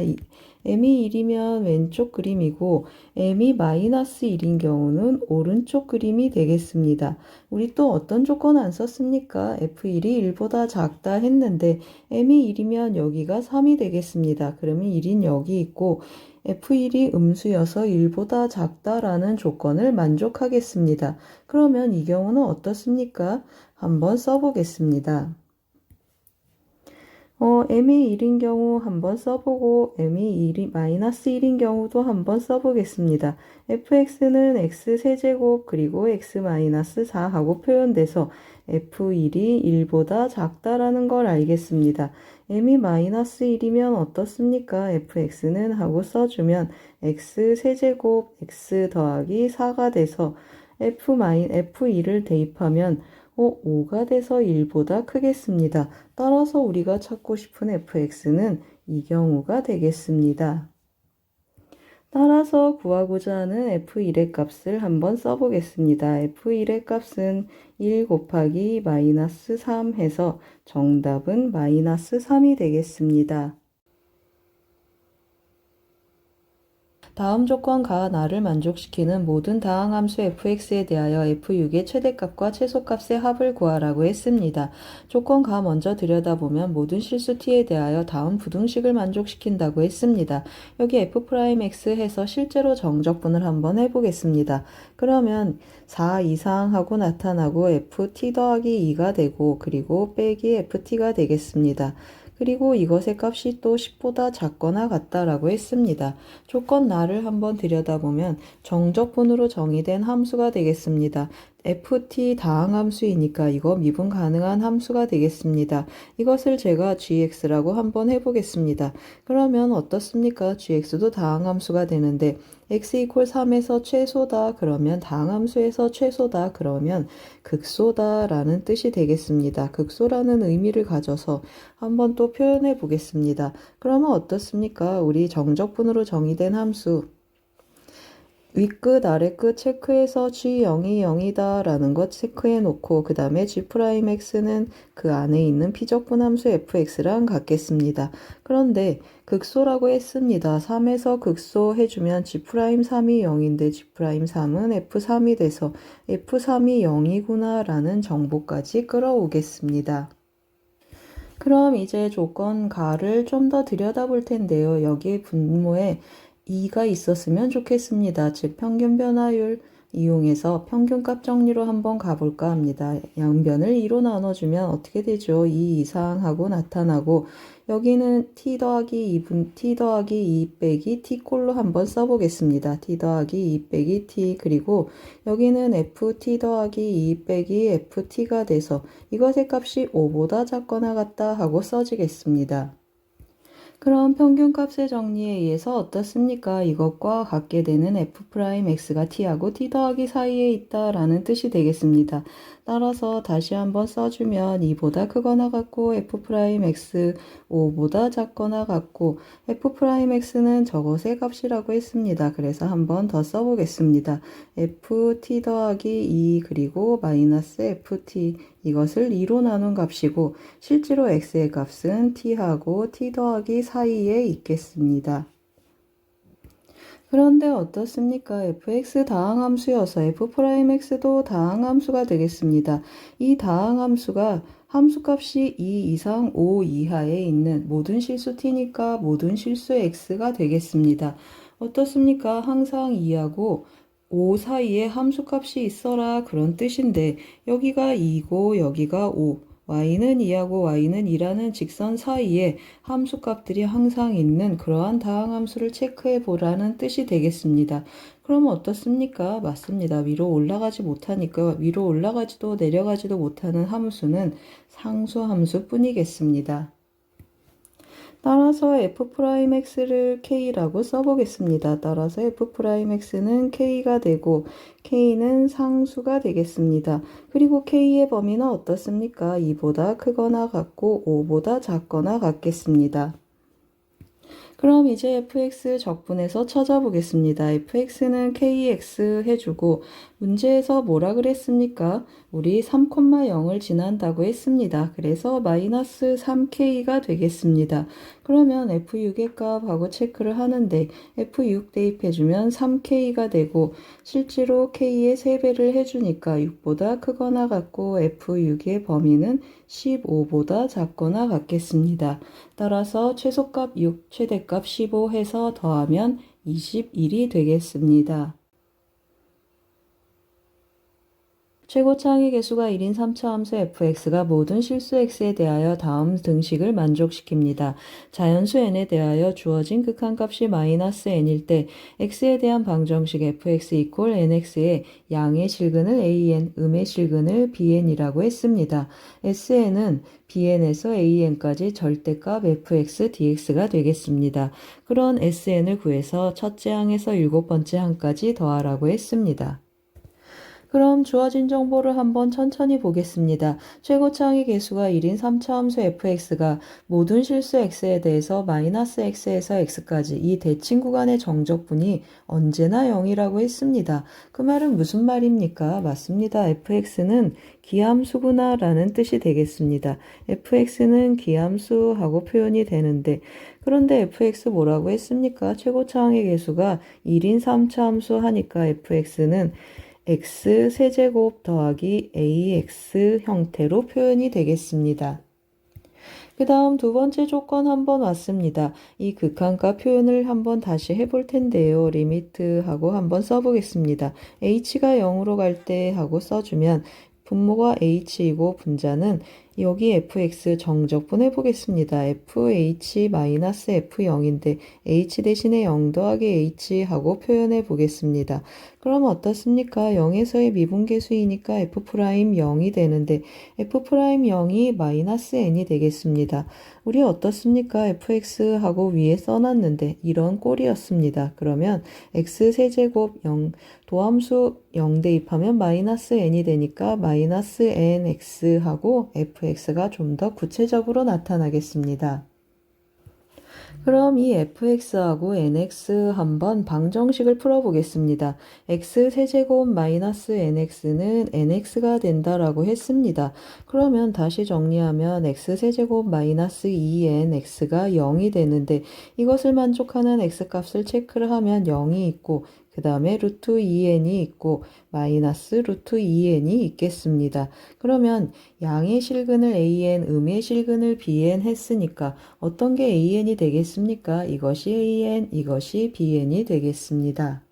m이 1이면 왼쪽 그림이고 m이 마이너스 1인 경우는 오른쪽 그림이 되겠습니다. 우리 또 어떤 조건 안 썼습니까? f1이 1보다 작다 했는데 m이 1이면 여기가 3이 되겠습니다. 그러면 1인 여기 있고 f1이 음수여서 1보다 작다라는 조건을 만족하겠습니다. 그러면 이 경우는 어떻습니까? 한번 써보겠습니다. m이 1인 경우 한번 써보고 m이 마이너스 1인 경우도 한번 써보겠습니다. fx는 x세제곱 그리고 x-4 하고 표현돼서 f1이 1보다 작다라는 걸 알겠습니다. m이 마이너스 1이면 어떻습니까? fx는 하고 써주면 x세제곱 x 더하기 4가 돼서 f2를 대입하면 5가 돼서 1보다 크겠습니다. 따라서 우리가 찾고 싶은 fx는 이 경우가 되겠습니다. 따라서 구하고자 하는 f1의 값을 한번 써보겠습니다. f1의 값은 1 곱하기 마이너스 3 해서 정답은 마이너스 3이 되겠습니다. 다음 조건가 나를 만족시키는 모든 다항함수 fx에 대하여 f6의 최대값과 최소값의 합을 구하라고 했습니다. 조건가 먼저 들여다보면 모든 실수 t에 대하여 다음 부등식을 만족시킨다고 했습니다. 여기 f'x 해서 실제로 정적분을 한번 해보겠습니다. 그러면 4 이상 하고 나타나고 ft 더하기 2가 되고 그리고 빼기 ft가 되겠습니다. 그리고 이것의 값이 또 10보다 작거나 같다라고 했습니다. 조건 나를 한번 들여다보면 정적분으로 정의된 함수가 되겠습니다. ft 다항함수이니까 이거 미분 가능한 함수가 되겠습니다. 이것을 제가 gx라고 한번 해보겠습니다. 그러면 어떻습니까? gx도 다항함수가 되는데 x 이퀄 3에서 최소다 그러면 다항함수에서 최소다 그러면 극소다 라는 뜻이 되겠습니다. 극소라는 의미를 가져서 한번 또 표현해 보겠습니다. 그러면 어떻습니까? 우리 정적분으로 정의된 함수 윗끝 아래끝 체크해서 g0이 0이다 라는 것 체크해 놓고 그 다음에 g'x는 그 안에 있는 피적분 함수 fx랑 같겠습니다. 그런데 극소라고 했습니다. 3에서 극소 해주면 g'3이 0인데 g'3은 f3이 돼서 f3이 0이구나 라는 정보까지 끌어오겠습니다. 그럼 이제 조건 가를 좀 더 들여다볼 텐데요. 여기 분모에 2가 있었으면 좋겠습니다. 즉 평균 변화율 이용해서 평균값 정리로 한번 가볼까 합니다. 양변을 2로 나눠주면 어떻게 되죠? 2 이상 하고 나타나고 여기는 t 더하기 2분 t 더하기 2 빼기 t꼴로 한번 써보겠습니다. t 더하기 2 빼기 t 그리고 여기는 ft 더하기 2 빼기 ft가 돼서 이것의 값이 5보다 작거나 같다 하고 써지겠습니다. 그럼 평균값의 정리에 의해서 어떻습니까? 이것과 같게 되는 f'x가 t하고 t 더하기 사이에 있다라는 뜻이 되겠습니다. 따라서 다시 한번 써주면 2보다 크거나 같고 f'x 5보다 작거나 같고 f'x는 저것의 값이라고 했습니다. 그래서 한번 더 써보겠습니다. ft 더하기 2 그리고 마이너스 ft 이것을 2로 나눈 값이고 실제로 x의 값은 t하고 t 더하기 사이에 있겠습니다. 그런데 어떻습니까? fx 다항함수여서 f'x도 다항함수가 되겠습니다. 이 다항함수가 함수값이 2 이상 5 이하에 있는 모든 실수 t니까 모든 실수 x가 되겠습니다. 어떻습니까? 항상 2하고 5 사이에 함수값이 있어라 그런 뜻인데 여기가 2고 여기가 5 y는 2하고 y는 2라는 직선 사이에 함수값들이 항상 있는 그러한 다항함수를 체크해 보라는 뜻이 되겠습니다. 그러면 어떻습니까? 맞습니다. 위로 올라가지 못하니까 위로 올라가지도 내려가지도 못하는 함수는 상수함수 뿐이겠습니다. 따라서 f'x를 k라고 써보겠습니다. 따라서 f'x는 k가 되고 k는 상수가 되겠습니다. 그리고 k의 범위는 어떻습니까? 2보다 크거나 같고 5보다 작거나 같겠습니다. 그럼 이제 fx 적분에서 찾아보겠습니다. fx는 kx 해주고 문제에서 뭐라 그랬습니까? 우리 3,0을 지난다고 했습니다. 그래서 마이너스 3k가 되겠습니다. 그러면 f6의 값하고 체크를 하는데 f6 대입해주면 3k가 되고 실제로 k의 3배를 해주니까 6보다 크거나 같고 f6의 범위는 15보다 작거나 같겠습니다. 따라서 최소값 6, 최대값 15 해서 더하면 21이 되겠습니다. 최고차항의 개수가 1인 3차 함수 fx가 모든 실수 x에 대하여 다음 등식을 만족시킵니다. 자연수 n에 대하여 주어진 극한값이 마이너스 n일 때 x에 대한 방정식 fx 이퀄 nx에 양의 실근을 an, 음의 실근을 bn이라고 했습니다. sn은 bn에서 an까지 절대값 fx dx가 되겠습니다. 그런 sn을 구해서 첫째 항에서 7번째 항까지 더하라고 했습니다. 그럼 주어진 정보를 한번 천천히 보겠습니다. 최고차항의 개수가 1인 3차 함수 fx가 모든 실수 x에 대해서 마이너스 x에서 x까지 이 대칭 구간의 정적분이 언제나 0이라고 했습니다. 그 말은 무슨 말입니까? 맞습니다. fx는 기함수구나 라는 뜻이 되겠습니다. fx는 기함수하고 표현이 되는데 그런데 fx 뭐라고 했습니까? 최고차항의 개수가 1인 3차 함수 하니까 fx는 x 세제곱 더하기 ax 형태로 표현이 되겠습니다. 그 다음 두 번째 조건 한번 왔습니다. 이 극한값 표현을 한번 다시 해볼 텐데요. 리미트 하고 한번 써보겠습니다. h가 0으로 갈 때 하고 써주면 분모가 h이고 분자는 여기 fx 정적분 해보겠습니다. fh-f0인데 h 대신에 0 더하기 h 하고 표현해 보겠습니다. 그럼 어떻습니까? 0에서의 미분계수이니까 f'0이 되는데 f'0이 마이너스 n이 되겠습니다. 우리 어떻습니까? fx하고 위에 써놨는데 이런 꼴이었습니다. 그러면 x세제곱 0 도함수 0 대입하면 마이너스 n이 되니까 마이너스 nx하고 fx가 좀 더 구체적으로 나타나겠습니다. 그럼 이 fx하고 nx 한번 방정식을 풀어보겠습니다. x 세제곱 마이너스 nx는 nx가 된다라고 했습니다. 그러면 다시 정리하면 x 세제곱 마이너스 2nx가 0이 되는데 이것을 만족하는 x값을 체크를 하면 0이 있고 그 다음에 루트 2n이 있고 마이너스 루트 2n이 있겠습니다. 그러면 양의 실근을 an, 음의 실근을 bn 했으니까 어떤 게 an이 되겠습니까? 이것이 an, 이것이 bn이 되겠습니다.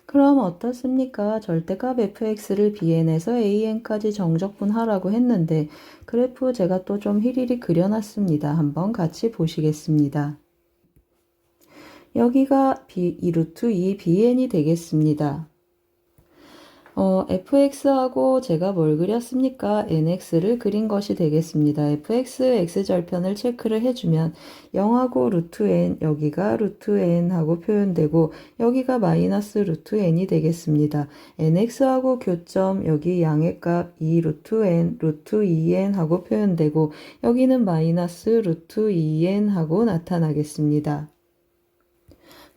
그럼 어떻습니까? 절대값 fx를 bn에서 an까지 정적분하라고 했는데 그래프 제가 또 좀 휘리리 그려놨습니다. 한번 같이 보시겠습니다. 여기가 이 루트 2 bn이 되겠습니다. fx하고 제가 뭘 그렸습니까? nx를 그린 것이 되겠습니다. fx, x절편을 체크를 해주면 0하고 루트 n, 여기가 루트 n 하고 표현되고 여기가 마이너스 루트 n이 되겠습니다. nx하고 교점, 여기 양의 값 2 루트 n, 루트 2n 하고 표현되고 여기는 마이너스 루트 2n 하고 나타나겠습니다.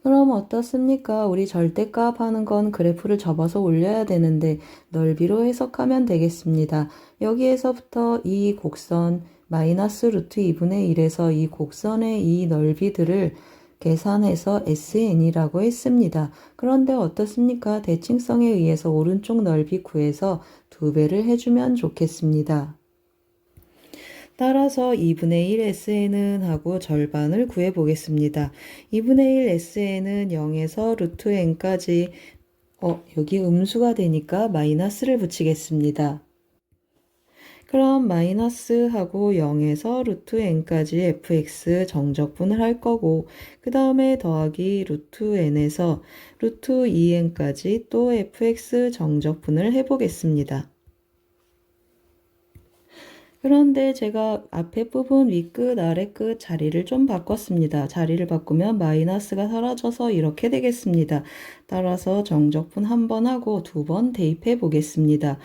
그럼 어떻습니까? 우리 절대값 하는 건 그래프를 접어서 올려야 되는데 넓이로 해석하면 되겠습니다. 여기에서부터 이 곡선 마이너스 루트 2분의 1에서 이 곡선의 이 넓이들을 계산해서 SN이라고 했습니다. 그런데 어떻습니까? 대칭성에 의해서 오른쪽 넓이 구해서 2배를 해주면 좋겠습니다. 따라서 2분의 1 SN은 하고 절반을 구해 보겠습니다. 2분의 1 SN은 0에서 루트 n까지 여기 음수가 되니까 마이너스를 붙이겠습니다. 그럼 마이너스 하고 0에서 루트 n까지 fx 정적분을 할 거고 그 다음에 더하기 루트 n에서 루트 2n까지 또 fx 정적분을 해보겠습니다. 그런데 제가 앞에 부분 윗끝 아래끝 자리를 좀 바꿨습니다. 자리를 바꾸면 마이너스가 사라져서 이렇게 되겠습니다. 따라서 정적분 한 번 하고 2번 대입해 보겠습니다.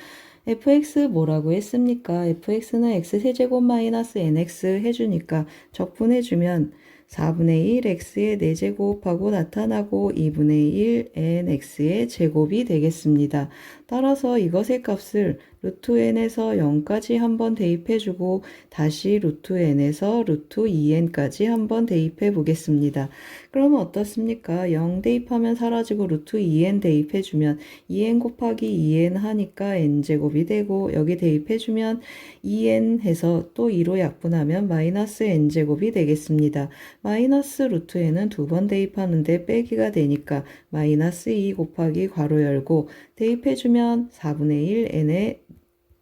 fx 뭐라고 했습니까? fx는 x세제곱 마이너스 nx 해주니까 적분해주면 4분의 1 x의 4제곱하고 나타나고 2분의 1 nx의 제곱이 되겠습니다. 따라서 이것의 값을 루트 n에서 0까지 한번 대입해주고 다시 루트 n에서 루트 2n까지 한번 대입해 보겠습니다. 그러면 어떻습니까? 0 대입하면 사라지고 루트 2n 대입해주면 2n 곱하기 2n 하니까 n제곱이 되고 여기 대입해주면 2n 해서 또 2로 약분하면 마이너스 n제곱이 되겠습니다. 마이너스 루트 n은 2번 대입하는데 빼기가 되니까 마이너스 2 곱하기 괄호 열고 대입해주면 4분의 1 n의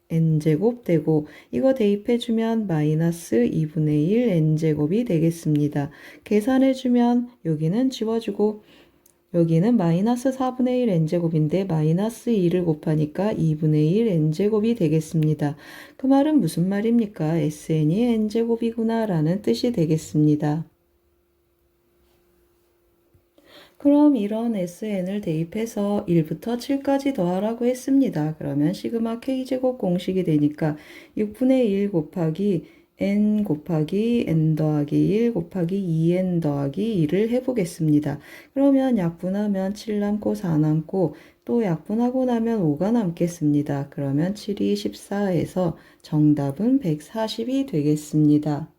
n제곱 되고 이거 대입해주면 마이너스 2분의 1 n제곱이 되겠습니다. 계산해주면 여기는 지워주고 여기는 마이너스 4분의 1 n제곱인데 마이너스 2를 곱하니까 2분의 1 n제곱이 되겠습니다. 그 말은 무슨 말입니까? sn이 n제곱이구나 라는 뜻이 되겠습니다. 그럼 이런 SN을 대입해서 1부터 7까지 더하라고 했습니다. 그러면 시그마 K제곱 공식이 되니까 6분의 1 곱하기 n 곱하기 n 더하기 1 곱하기 2n 더하기 2를 해보겠습니다. 그러면 약분하면 7 남고 4 남고 또 약분하고 나면 5가 남겠습니다. 그러면 7이 14에서 정답은 140이 되겠습니다.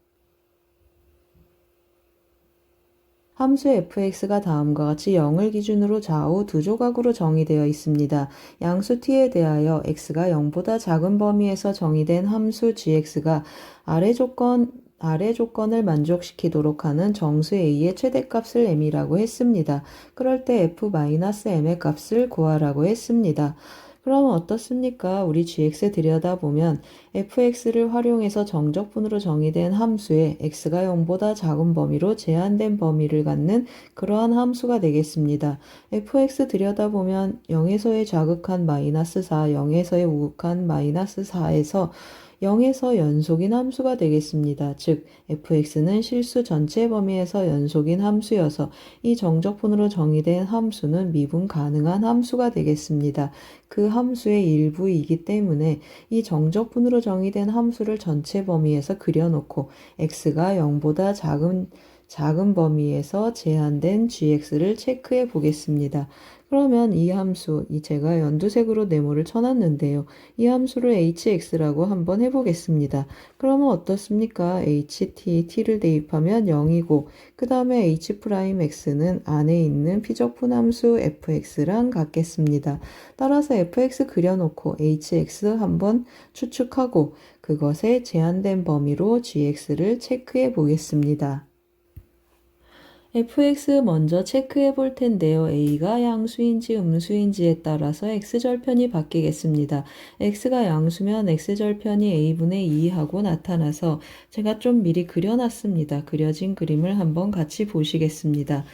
함수 fx가 다음과 같이 0을 기준으로 좌우 두 조각으로 정의되어 있습니다. 양수 t에 대하여 x가 0보다 작은 범위에서 정의된 함수 gx가 아래 조건을 만족시키도록 하는 정수 a의 최대값을 m이라고 했습니다. 그럴 때 f-m의 값을 구하라고 했습니다. 그럼 어떻습니까? 우리 gx 들여다보면 fx를 활용해서 정적분으로 정의된 함수에 x가 0보다 작은 범위로 제한된 범위를 갖는 그러한 함수가 되겠습니다. fx 들여다보면 0에서의 좌극한 마이너스 4, 0에서의 우극한 마이너스 4에서 0에서 연속인 함수가 되겠습니다. 즉 fx는 실수 전체 범위에서 연속인 함수여서 이 정적분으로 정의된 함수는 미분 가능한 함수가 되겠습니다. 그 함수의 일부이기 때문에 이 정적분으로 정의된 함수를 전체 범위에서 그려놓고 x가 0보다 작은 범위에서 제한된 gx를 체크해 보겠습니다. 그러면 이 함수, 제가 연두색으로 네모를 쳐놨는데요. 이 함수를 hx라고 한번 해보겠습니다. 그러면 어떻습니까? t를 대입하면 0이고 그 다음에 h'x는 안에 있는 피적분함수 fx랑 같겠습니다. 따라서 fx 그려놓고 hx 한번 추측하고 그것의 제한된 범위로 gx를 체크해 보겠습니다. fx 먼저 체크해 볼 텐데요. a가 양수인지 음수인지에 따라서 x절편이 바뀌겠습니다. x가 양수면 x절편이 a분의 2하고 나타나서 제가 좀 미리 그려놨습니다. 그려진 그림을 한번 같이 보시겠습니다.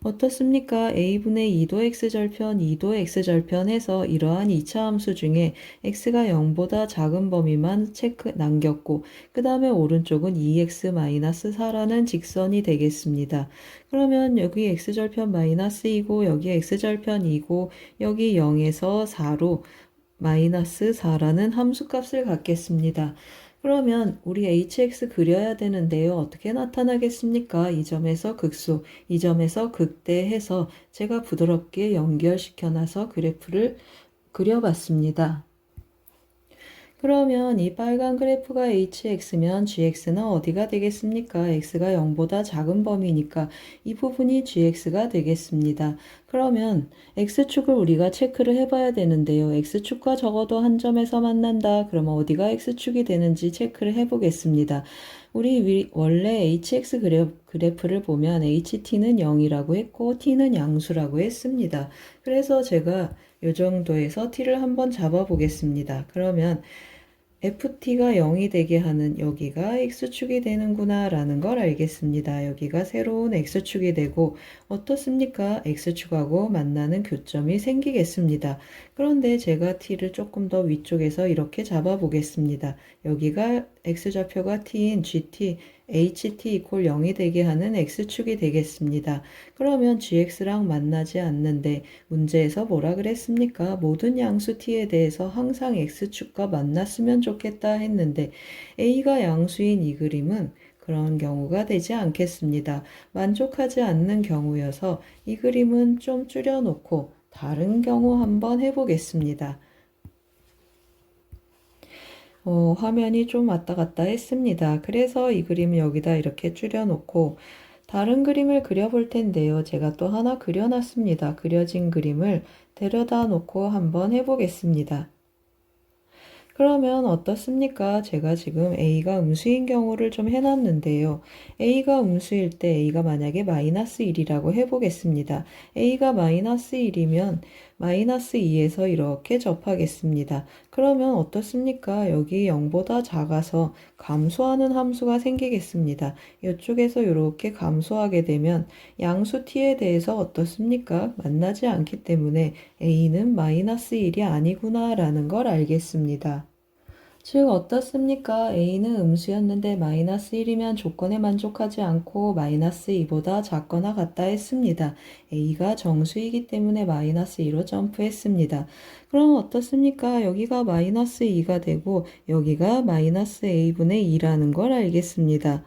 어떻습니까? a분의 2도 x절편, 2도 x절편 해서 이러한 2차 함수 중에 x가 0보다 작은 범위만 남겼고 그 다음에 오른쪽은 2x-4라는 직선이 되겠습니다. 그러면 여기 x절편 마이너스이고 여기 x절편이고 여기 0에서 4로 마이너스 4라는 함수값을 갖겠습니다. 그러면 우리 hx 그려야 되는데요. 어떻게 나타나겠습니까? 이 점에서 극소, 이 점에서 극대 해서 제가 부드럽게 연결시켜놔서 그래프를 그려봤습니다. 그러면 이 빨간 그래프가 hx면 gx는 어디가 되겠습니까? x가 0보다 작은 범위니까 이 부분이 gx가 되겠습니다. 그러면 x축을 우리가 체크를 해봐야 되는데요. x축과 적어도 한 점에서 만난다. 그러면 어디가 x축이 되는지 체크를 해보겠습니다. 우리 원래 hx 그래프를 보면 ht는 0이라고 했고 t는 양수라고 했습니다. 그래서 제가 이 정도에서 t를 한번 잡아보겠습니다. 그러면 ft가 0이 되게 하는 여기가 x축이 되는구나 라는 걸 알겠습니다. 여기가 새로운 x축이 되고 어떻습니까? x축하고 만나는 교점이 생기겠습니다. 그런데 제가 t를 조금 더 위쪽에서 이렇게 잡아 보겠습니다. 여기가 x좌표가 t인 gt, ht 이퀄 0이 되게 하는 x축이 되겠습니다. 그러면 gx랑 만나지 않는데 문제에서 뭐라 그랬습니까? 모든 양수 t에 대해서 항상 x축과 만났으면 좋겠다 했는데 a가 양수인 이 그림은 그런 경우가 되지 않겠습니다. 만족하지 않는 경우여서 이 그림은 좀 줄여놓고 다른 경우 한번 해보겠습니다. 화면이 좀 왔다 갔다 했습니다. 그래서 이 그림을 여기다 이렇게 줄여놓고 다른 그림을 그려볼 텐데요. 제가 또 하나 그려놨습니다. 그려진 그림을 데려다 놓고 한번 해보겠습니다. 그러면 어떻습니까? 제가 지금 A가 음수인 경우를 좀 해놨는데요. A가 음수일 때 A가 만약에 마이너스 1이라고 해보겠습니다. A가 마이너스 1이면 마이너스 2에서 이렇게 접하겠습니다. 그러면 어떻습니까? 여기 0보다 작아서 감소하는 함수가 생기겠습니다. 이쪽에서 이렇게 감소하게 되면 양수 t에 대해서 어떻습니까? 만나지 않기 때문에 A는 마이너스 1이 아니구나 라는 걸 알겠습니다. 즉 어떻습니까? A는 음수였는데 마이너스 1이면 조건에 만족하지 않고 마이너스 2보다 작거나 같다 했습니다. A가 정수이기 때문에 마이너스 2로 점프했습니다. 그럼 어떻습니까? 여기가 마이너스 2가 되고 여기가 마이너스 A분의 2라는 걸 알겠습니다.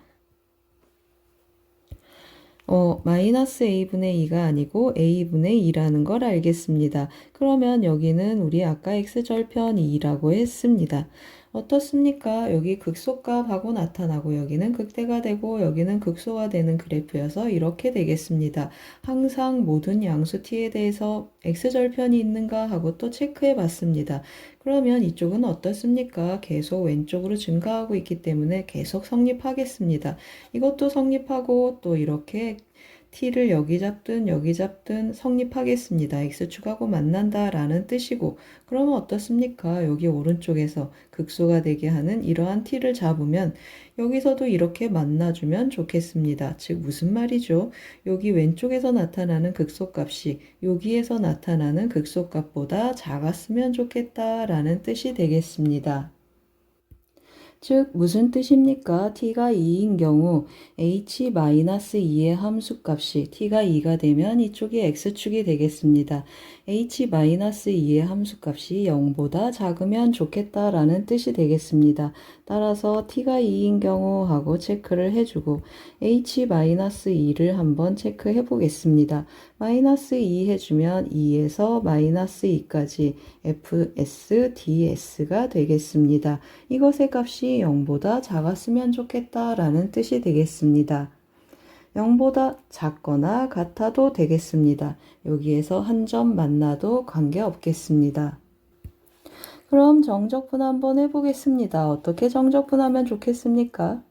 마이너스 A분의 2가 아니고 A분의 2라는 걸 알겠습니다. 그러면 여기는 우리 아까 X절편 2라고 했습니다. 어떻습니까? 여기 극소값하고 나타나고 여기는 극대가 되고 여기는 극소가 되는 그래프여서 이렇게 되겠습니다. 항상 모든 양수 t에 대해서 X절편이 있는가 하고 또 체크해 봤습니다. 그러면 이쪽은 어떻습니까? 계속 왼쪽으로 증가하고 있기 때문에 계속 성립하겠습니다. 이것도 성립하고 또 이렇게 t를 여기 잡든 성립하겠습니다. x축하고 만난다 라는 뜻이고 그러면 어떻습니까? 여기 오른쪽에서 극소가 되게 하는 이러한 t를 잡으면 여기서도 이렇게 만나주면 좋겠습니다. 즉 무슨 말이죠? 여기 왼쪽에서 나타나는 극소값이 여기에서 나타나는 극소값보다 작았으면 좋겠다라는 뜻이 되겠습니다. 즉 무슨 뜻입니까? t가 2인 경우 h-2의 함수값이 t가 2가 되면 이쪽이 x축이 되겠습니다. h-2의 함수값이 0보다 작으면 좋겠다라는 뜻이 되겠습니다. 따라서 t가 2인 경우 하고 체크를 해주고 h-2를 한번 체크해 보겠습니다. 마이너스 2 해주면 2에서 마이너스 2까지 fs, ds가 되겠습니다. 이것의 값이 0보다 작았으면 좋겠다라는 뜻이 되겠습니다. 0보다 작거나 같아도 되겠습니다. 여기에서 한 점 만나도 관계없겠습니다. 그럼 정적분 한번 해보겠습니다. 어떻게 정적분하면 좋겠습니까?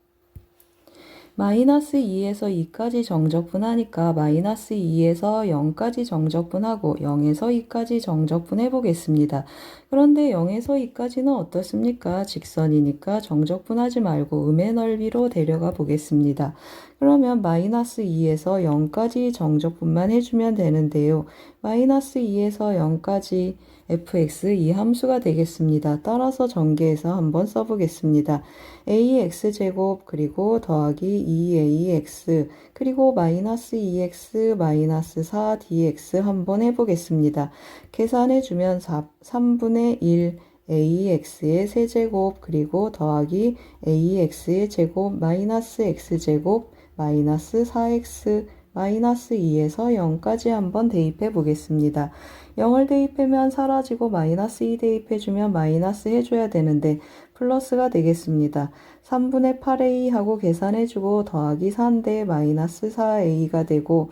마이너스 2에서 2까지 정적분하니까 마이너스 2에서 0까지 정적분하고 0에서 2까지 정적분해 보겠습니다. 그런데 0에서 2까지는 어떻습니까? 직선이니까 정적분하지 말고 음의 넓이로 데려가 보겠습니다. 그러면 마이너스 2에서 0까지 정적분만 해주면 되는데요. 마이너스 2에서 0까지 fx 이 함수가 되겠습니다. 따라서 전개해서 한번 써보겠습니다. ax제곱 그리고 더하기 2ax 그리고 마이너스 2x 마이너스 4dx 한번 해보겠습니다. 계산해주면 3분의 1 ax의 세제곱 그리고 더하기 ax의 제곱 마이너스 x제곱 마이너스 4x 마이너스 2에서 0까지 한번 대입해 보겠습니다. 0을 대입하면 사라지고 마이너스 2 대입해주면 마이너스 해줘야 되는데 플러스가 되겠습니다. 3분의 8a 하고 계산해주고 더하기 4인데 마이너스 4a가 되고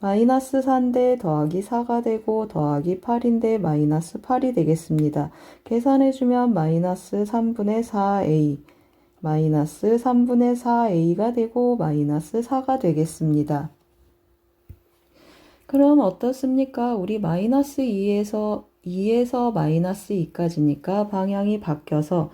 마이너스 4인데 더하기 4가 되고 더하기 8인데 마이너스 8이 되겠습니다. 계산해주면 마이너스 3분의 4a 마이너스 3분의 4a가 되고 마이너스 4가 되겠습니다. 그럼 어떻습니까? 우리 마이너스 2에서 마이너스 2까지니까 방향이 바뀌어서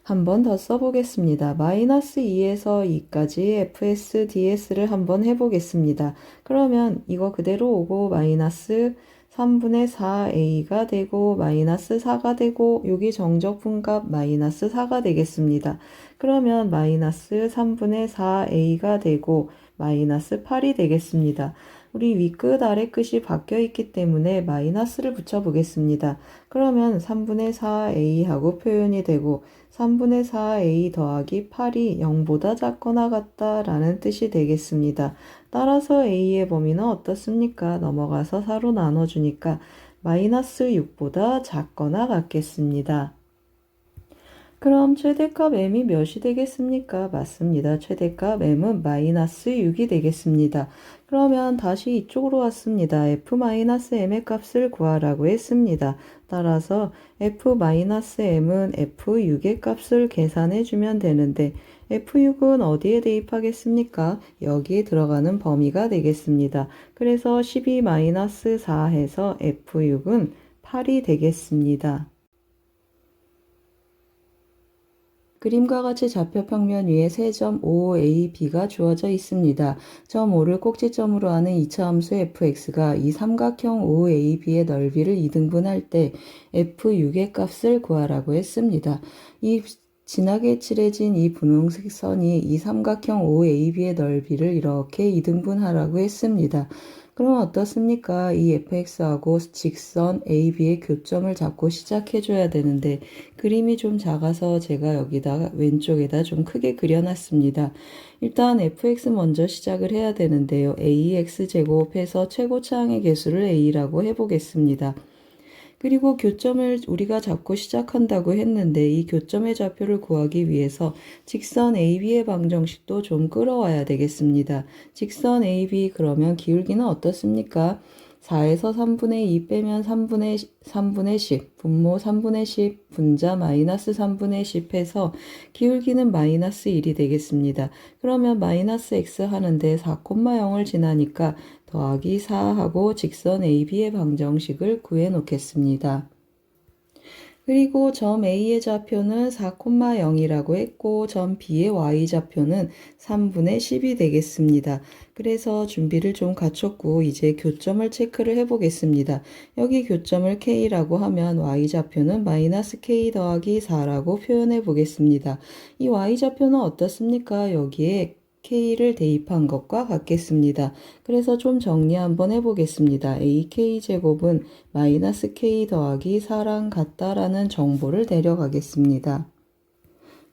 한 번 더 써보겠습니다. 마이너스 2에서 2까지 fs, ds를 한번 해보겠습니다. 그러면 이거 그대로 오고 마이너스 3분의 4a가 되고 마이너스 4가 되고 여기 정적분값 마이너스 4가 되겠습니다. 그러면 마이너스 3분의 4a가 되고 마이너스 8이 되겠습니다. 우리 윗끝 아래끝이 바뀌어 있기 때문에 마이너스를 붙여 보겠습니다. 그러면 3분의 4a 하고 표현이 되고 3분의 4a 더하기 8이 0보다 작거나 같다라는 뜻이 되겠습니다. 따라서 a의 범위는 어떻습니까? 넘어가서 4로 나눠주니까 마이너스 6보다 작거나 같겠습니다. 그럼 최대값 m이 몇이 되겠습니까? 맞습니다. 최대값 m은 마이너스 6이 되겠습니다. 그러면 다시 이쪽으로 왔습니다. f-m의 값을 구하라고 했습니다. 따라서 f-m은 f6의 값을 계산해 주면 되는데 f6은 어디에 대입하겠습니까? 여기에 들어가는 범위가 되겠습니다. 그래서 12-4 해서 f6은 8이 되겠습니다. 그림과 같이 좌표 평면 위에 세 점 O, A, B가 주어져 있습니다. 점 O를 꼭지점으로 하는 2차 함수 fx가 이 삼각형 OAB의 넓이를 2등분할 때 f6의 값을 구하라고 했습니다. 이 진하게 칠해진 이 분홍색 선이 이 삼각형 OAB의 넓이를 이렇게 2등분하라고 했습니다. 그럼 어떻습니까? 이 fx하고 직선 AB의 교점을 잡고 시작해줘야 되는데 그림이 좀 작아서 제가 여기다가 왼쪽에다 좀 크게 그려놨습니다. 일단 fx 먼저 시작을 해야 되는데요. ax제곱해서 최고차항의 개수를 a라고 해보겠습니다. 그리고 교점을 우리가 잡고 시작한다고 했는데 이 교점의 좌표를 구하기 위해서 직선 AB의 방정식도 좀 끌어와야 되겠습니다. 직선 AB 그러면 기울기는 어떻습니까? 4에서 3분의 2 빼면 3분의 10, 분모 3분의 10, 분자 마이너스 3분의 10 해서 기울기는 마이너스 1이 되겠습니다. 그러면 마이너스 x 하는데 4,0을 지나니까 더하기 4하고 직선 AB의 방정식을 구해 놓겠습니다. 그리고 점 A의 좌표는 4,0이라고 했고 점 B의 Y좌표는 3분의 10이 되겠습니다. 그래서 준비를 좀 갖췄고 이제 교점을 체크를 해보겠습니다. 여기 교점을 K라고 하면 Y좌표는 마이너스 K 더하기 4라고 표현해 보겠습니다. 이 Y좌표는 어떻습니까? 여기에 K를 대입한 것과 같겠습니다. 그래서 좀 정리 한번 해보겠습니다. AK제곱은 마이너스 K 더하기 4랑 같다라는 정보를 내려가겠습니다.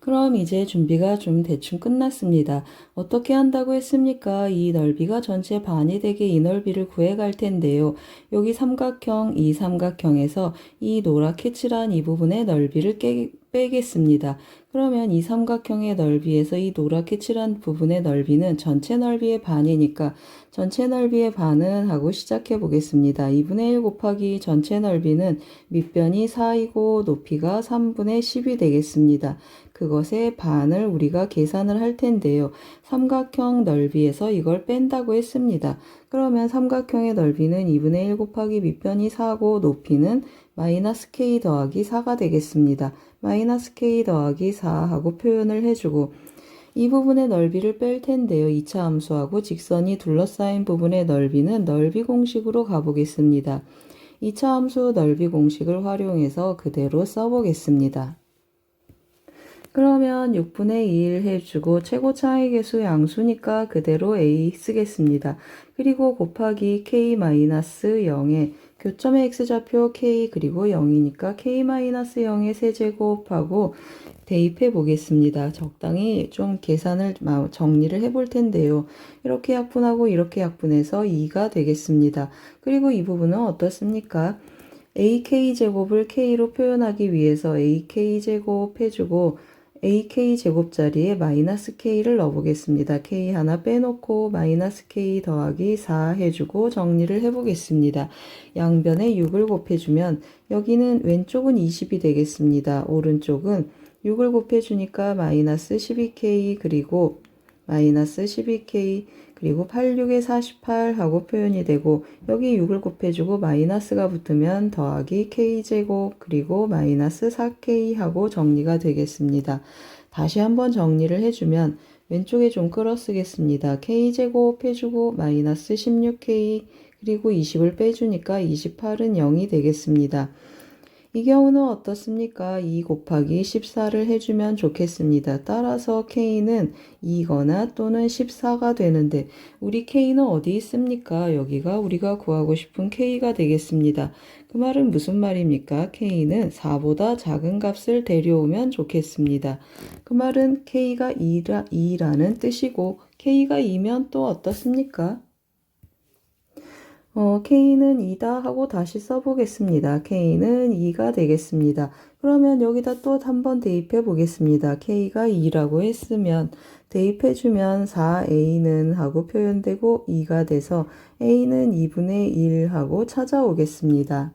그럼 이제 준비가 좀 대충 끝났습니다. 어떻게 한다고 했습니까? 이 넓이가 전체 반이 되게 이 넓이를 구해갈 텐데요. 여기 삼각형, 이 삼각형에서 이 노랗게 칠한 이 부분의 넓이를 빼겠습니다. 그러면 이 삼각형의 넓이에서 이 노랗게 칠한 부분의 넓이는 전체 넓이의 반이니까 전체 넓이의 반은 하고 시작해 보겠습니다. 2분의 1 곱하기 전체 넓이는 밑변이 4이고 높이가 3분의 10이 되겠습니다. 그것의 반을 우리가 계산을 할 텐데요. 삼각형 넓이에서 이걸 뺀다고 했습니다. 그러면 삼각형의 넓이는 2분의 1 곱하기 밑변이 4고 높이는 마이너스 k 더하기 4가 되겠습니다. 마이너스 k 더하기 4 하고 표현을 해주고 이 부분의 넓이를 뺄 텐데요. 2차 함수하고 직선이 둘러싸인 부분의 넓이는 넓이 공식으로 가보겠습니다. 2차 함수 넓이 공식을 활용해서 그대로 써보겠습니다. 그러면 6분의 2를 해주고 최고차의 개수 양수니까 그대로 a 쓰겠습니다. 그리고 곱하기 k-0에 교점의 x좌표 k 그리고 0이니까 k-0의 세제곱하고 대입해 보겠습니다. 적당히 좀 계산을 정리를 해볼 텐데요. 이렇게 약분하고 이렇게 약분해서 2가 되겠습니다. 그리고 이 부분은 어떻습니까? ak제곱을 k로 표현하기 위해서 ak제곱 해주고 ak제곱 자리에 마이너스 k를 넣어보겠습니다. k 하나 빼놓고 마이너스 k 더하기 4 해주고 정리를 해보겠습니다. 양변에 6을 곱해주면 여기는 왼쪽은 20이 되겠습니다. 오른쪽은 6을 곱해주니까 마이너스 12k 그리고 마이너스 12k 그리고 86에 48 하고 표현이 되고 여기 6을 곱해주고 마이너스가 붙으면 더하기 k제곱 그리고 마이너스 4k 하고 정리가 되겠습니다. 다시 한번 정리를 해주면 왼쪽에 좀 끌어 쓰겠습니다. k제곱 해주고 마이너스 16k 그리고 20을 빼주니까 28은 0이 되겠습니다. 이 경우는 어떻습니까? 2 곱하기 14를 해주면 좋겠습니다. 따라서 K는 2거나 또는 14가 되는데 우리 K는 어디 있습니까? 여기가 우리가 구하고 싶은 K가 되겠습니다. 그 말은 무슨 말입니까? K는 4보다 작은 값을 데려오면 좋겠습니다. 그 말은 K가 2라는 뜻이고 K가 2면 또 어떻습니까? K는 2다 하고 다시 써보겠습니다. K는 2가 되겠습니다. 그러면 여기다 또 한번 대입해 보겠습니다. K가 2라고 했으면 대입해주면 4A는 하고 표현되고 2가 돼서 A는 2분의 1 하고 찾아오겠습니다.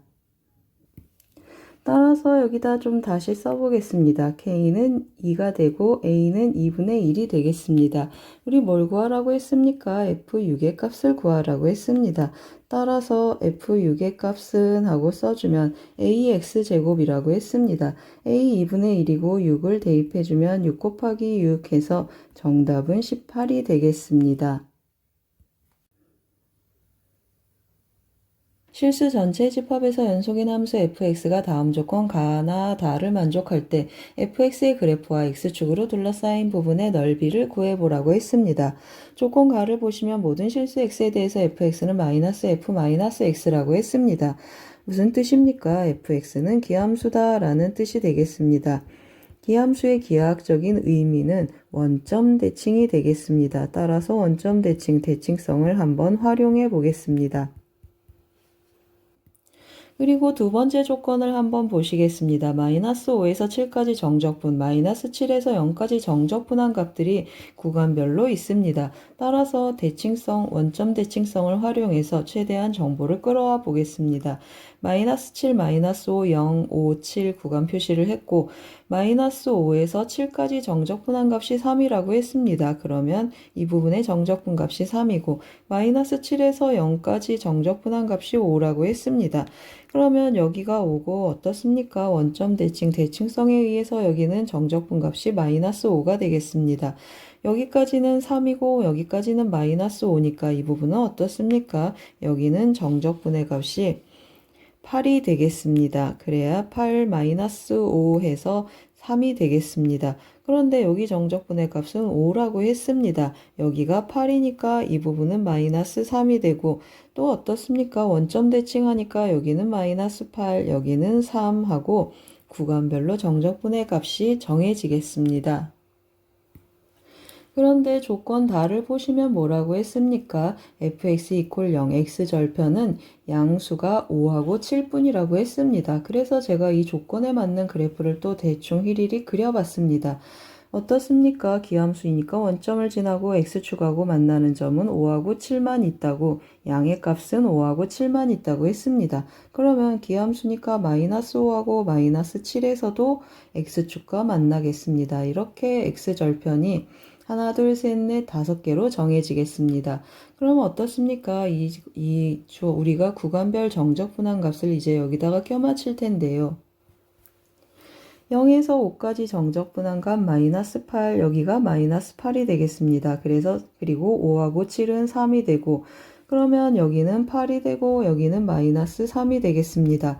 따라서 여기다 좀 다시 써보겠습니다. K는 2가 되고 A는 2분의 1이 되겠습니다. 우리 뭘 구하라고 했습니까? F6의 값을 구하라고 했습니다. 따라서 F6의 값은 하고 써주면 AX제곱이라고 했습니다. A 2분의 1이고 6을 대입해주면 6 곱하기 6 해서 정답은 18이 되겠습니다. 실수 전체 집합에서 연속인 함수 fx가 다음 조건 가나 다를 만족할 때 fx의 그래프와 x축으로 둘러싸인 부분의 넓이를 구해보라고 했습니다. 조건 가를 보시면 모든 실수 x에 대해서 fx는 마이너스 f-x라고 했습니다. 무슨 뜻입니까? fx는 기함수다 라는 뜻이 되겠습니다. 기함수의 기하학적인 의미는 원점 대칭이 되겠습니다. 따라서 원점 대칭, 대칭성을 한번 활용해 보겠습니다. 그리고 두 번째 조건을 한번 보시겠습니다. 마이너스 5에서 7까지 정적분, 마이너스 7에서 0까지 정적분한 값들이 구간별로 있습니다. 따라서 대칭성, 원점 대칭성을 활용해서 최대한 정보를 끌어와 보겠습니다. 마이너스 7, 마이너스 5, 0, 5, 7 구간 표시를 했고 마이너스 5에서 7까지 정적분한 값이 3이라고 했습니다. 그러면 이 부분의 정적분 값이 3이고 마이너스 7에서 0까지 정적분한 값이 5라고 했습니다. 그러면 여기가 5고 어떻습니까? 원점 대칭, 대칭성에 의해서 여기는 정적분 값이 마이너스 5가 되겠습니다. 여기까지는 3이고 여기까지는 마이너스 5니까 이 부분은 어떻습니까? 여기는 정적분의 값이 8이 되겠습니다. 그래야 8-5 해서 3이 되겠습니다. 그런데 여기 정적분의 값은 5라고 했습니다. 여기가 8이니까 이 부분은 마이너스 3이 되고 또 어떻습니까? 원점 대칭하니까 여기는 마이너스 8, 여기는 3 하고 구간별로 정적분의 값이 정해지겠습니다. 그런데 조건 다를 보시면 뭐라고 했습니까? fx 이퀄 0, x절편은 양수가 5하고 7뿐이라고 했습니다. 그래서 제가 이 조건에 맞는 그래프를 또 대충 휘리릭 그려봤습니다. 어떻습니까? 기함수이니까 원점을 지나고 x축하고 만나는 점은 5하고 7만 있다고, 양의 값은 5하고 7만 있다고 했습니다. 그러면 기함수니까 마이너스 5하고 마이너스 7에서도 x축과 만나겠습니다. 이렇게 x절편이 하나, 둘, 셋, 넷, 5개로 정해지겠습니다. 그럼 어떻습니까? 우리가 구간별 정적분한 값을 이제 여기다가 껴맞힐 텐데요. 0에서 5까지 정적분한 값 마이너스 8, 여기가 마이너스 8이 되겠습니다. 그리고 5하고 7은 3이 되고, 그러면 여기는 8이 되고, 여기는 마이너스 3이 되겠습니다.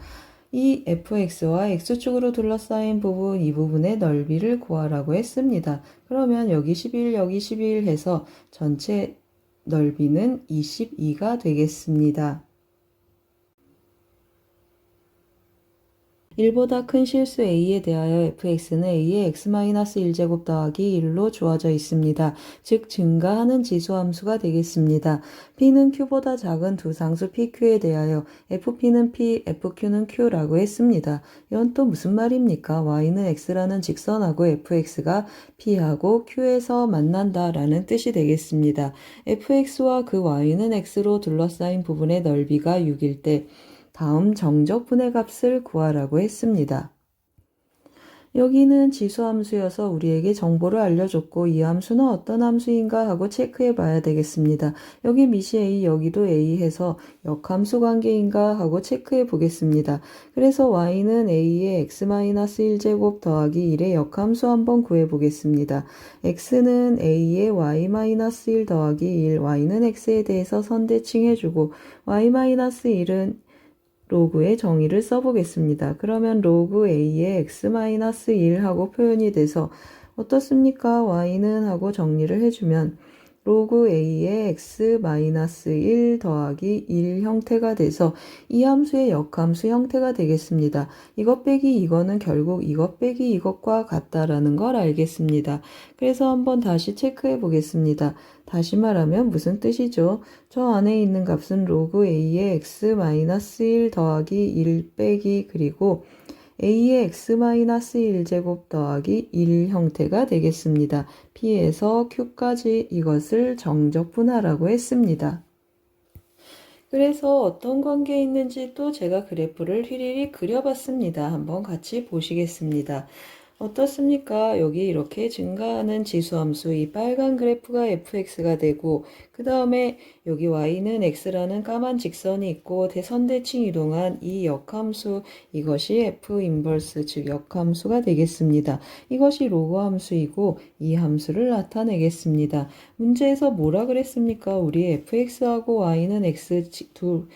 이 fx와 x축으로 둘러싸인 부분, 이 부분의 넓이를 구하라고 했습니다. 그러면 여기 11, 여기 11 해서 전체 넓이는 22가 되겠습니다. 1보다 큰 실수 a에 대하여 fx는 a의 x-1제곱 더하기 1로 주어져 있습니다. 즉 증가하는 지수함수가 되겠습니다. p는 q보다 작은 두 상수 pq에 대하여 fp는 p, fq는 q라고 했습니다. 이건 또 무슨 말입니까? y는 x라는 직선하고 fx가 p하고 q에서 만난다라는 뜻이 되겠습니다. fx와 그 y는 x로 둘러싸인 부분의 넓이가 6일 때 다음 정적분의 값을 구하라고 했습니다. 여기는 지수함수여서 우리에게 정보를 알려줬고 이 함수는 어떤 함수인가 하고 체크해 봐야 되겠습니다. 여기 미시 A, 여기도 A 해서 역함수 관계인가 하고 체크해 보겠습니다. 그래서 y는 a의 x-1제곱 더하기 1의 역함수 한번 구해 보겠습니다. x는 a의 y-1 더하기 1, y는 x에 대해서 선대칭해주고 y-1은 로그의 정의를 써보겠습니다. 그러면 로그 a의 x-1 하고 표현이 돼서 어떻습니까? y는 하고 정리를 해주면 로그 a의 x-1 더하기 1 형태가 돼서 이 함수의 역함수 형태가 되겠습니다. 이것 빼기 이거는 결국 이것 빼기 이것과 같다라는 걸 알겠습니다. 그래서 한번 다시 체크해 보겠습니다. 다시 말하면 무슨 뜻이죠? 저 안에 있는 값은 로그 a의 x-1 더하기 1 빼기 그리고 a의 x-1제곱 더하기 1 형태가 되겠습니다. p에서 q까지 이것을 정적분하라고 했습니다. 그래서 어떤 관계에 있는지 또 제가 그래프를 휘리릭 그려봤습니다. 한번 같이 보시겠습니다. 어떻습니까? 여기 이렇게 증가하는 지수함수, 이 빨간 그래프가 fx가 되고, 그 다음에 여기 y는 x라는 까만 직선이 있고, 대선대칭 이동한 이 역함수, 이것이 f 인버스, 즉 역함수가 되겠습니다. 이것이 로그 함수이고, 이 함수를 나타내겠습니다. 문제에서 뭐라 그랬습니까? 우리 fx하고 y는 x 둘,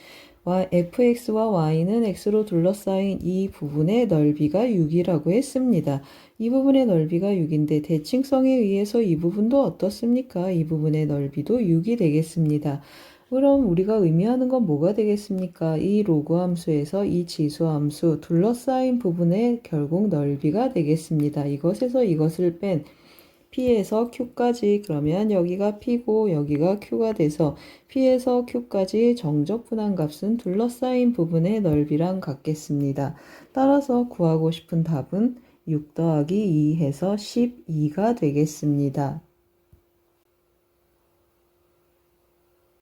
fx와 y는 x로 둘러싸인 이 부분의 넓이가 6이라고 했습니다. 이 부분의 넓이가 6인데 대칭성에 의해서 이 부분도 어떻습니까? 이 부분의 넓이도 6이 되겠습니다. 그럼 우리가 의미하는 건 뭐가 되겠습니까? 이 로그 함수에서 이 지수 함수 둘러싸인 부분의 결국 넓이가 되겠습니다. 이것에서 이것을 뺀 P에서 Q까지, 그러면 여기가 P고 여기가 Q가 돼서 P에서 Q까지 정적 분한값은 둘러싸인 부분의 넓이랑 같겠습니다. 따라서 구하고 싶은 답은 6 더하기 2 해서 12가 되겠습니다.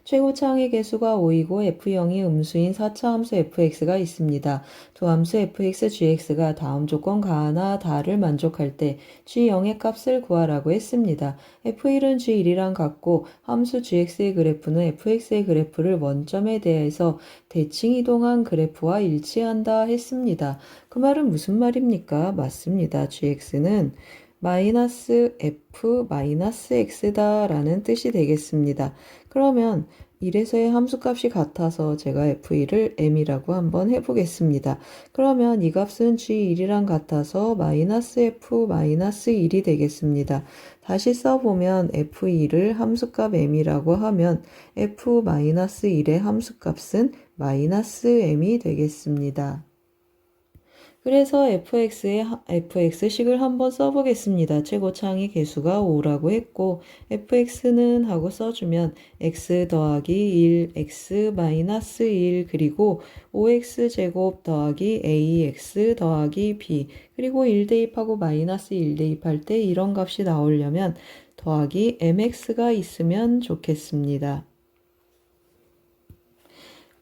최고차항의 개수가 5이고 F0이 음수인 4차 함수 fx가 있습니다. 두 함수 fx, gx가 다음 조건 가하나 다를 만족할 때 g0의 값을 구하라고 했습니다. f1은 g1이랑 같고 함수 gx의 그래프는 fx의 그래프를 원점에 대해서 대칭 이동한 그래프와 일치한다 했습니다. 그 말은 무슨 말입니까? 맞습니다. gx는 마이너스 f 마이너스 x다 라는 뜻이 되겠습니다. 그러면 1에서의 함수값이 같아서 제가 f1을 m이라고 한번 해보겠습니다. 그러면 이 값은 g1이랑 같아서 마이너스 f 마이너스 1이 되겠습니다. 다시 써보면 f1을 함수값 m이라고 하면 f 마이너스 1의 함수값은 마이너스 m이 되겠습니다. 그래서 fx식을 한번 써보겠습니다. 최고차항의 개수가 5라고 했고 fx는 하고 써주면 x 더하기 1, x 마이너스 1 그리고 5x제곱 더하기 ax 더하기 b 그리고 1 대입하고 마이너스 1 대입할 때 이런 값이 나오려면 더하기 mx가 있으면 좋겠습니다.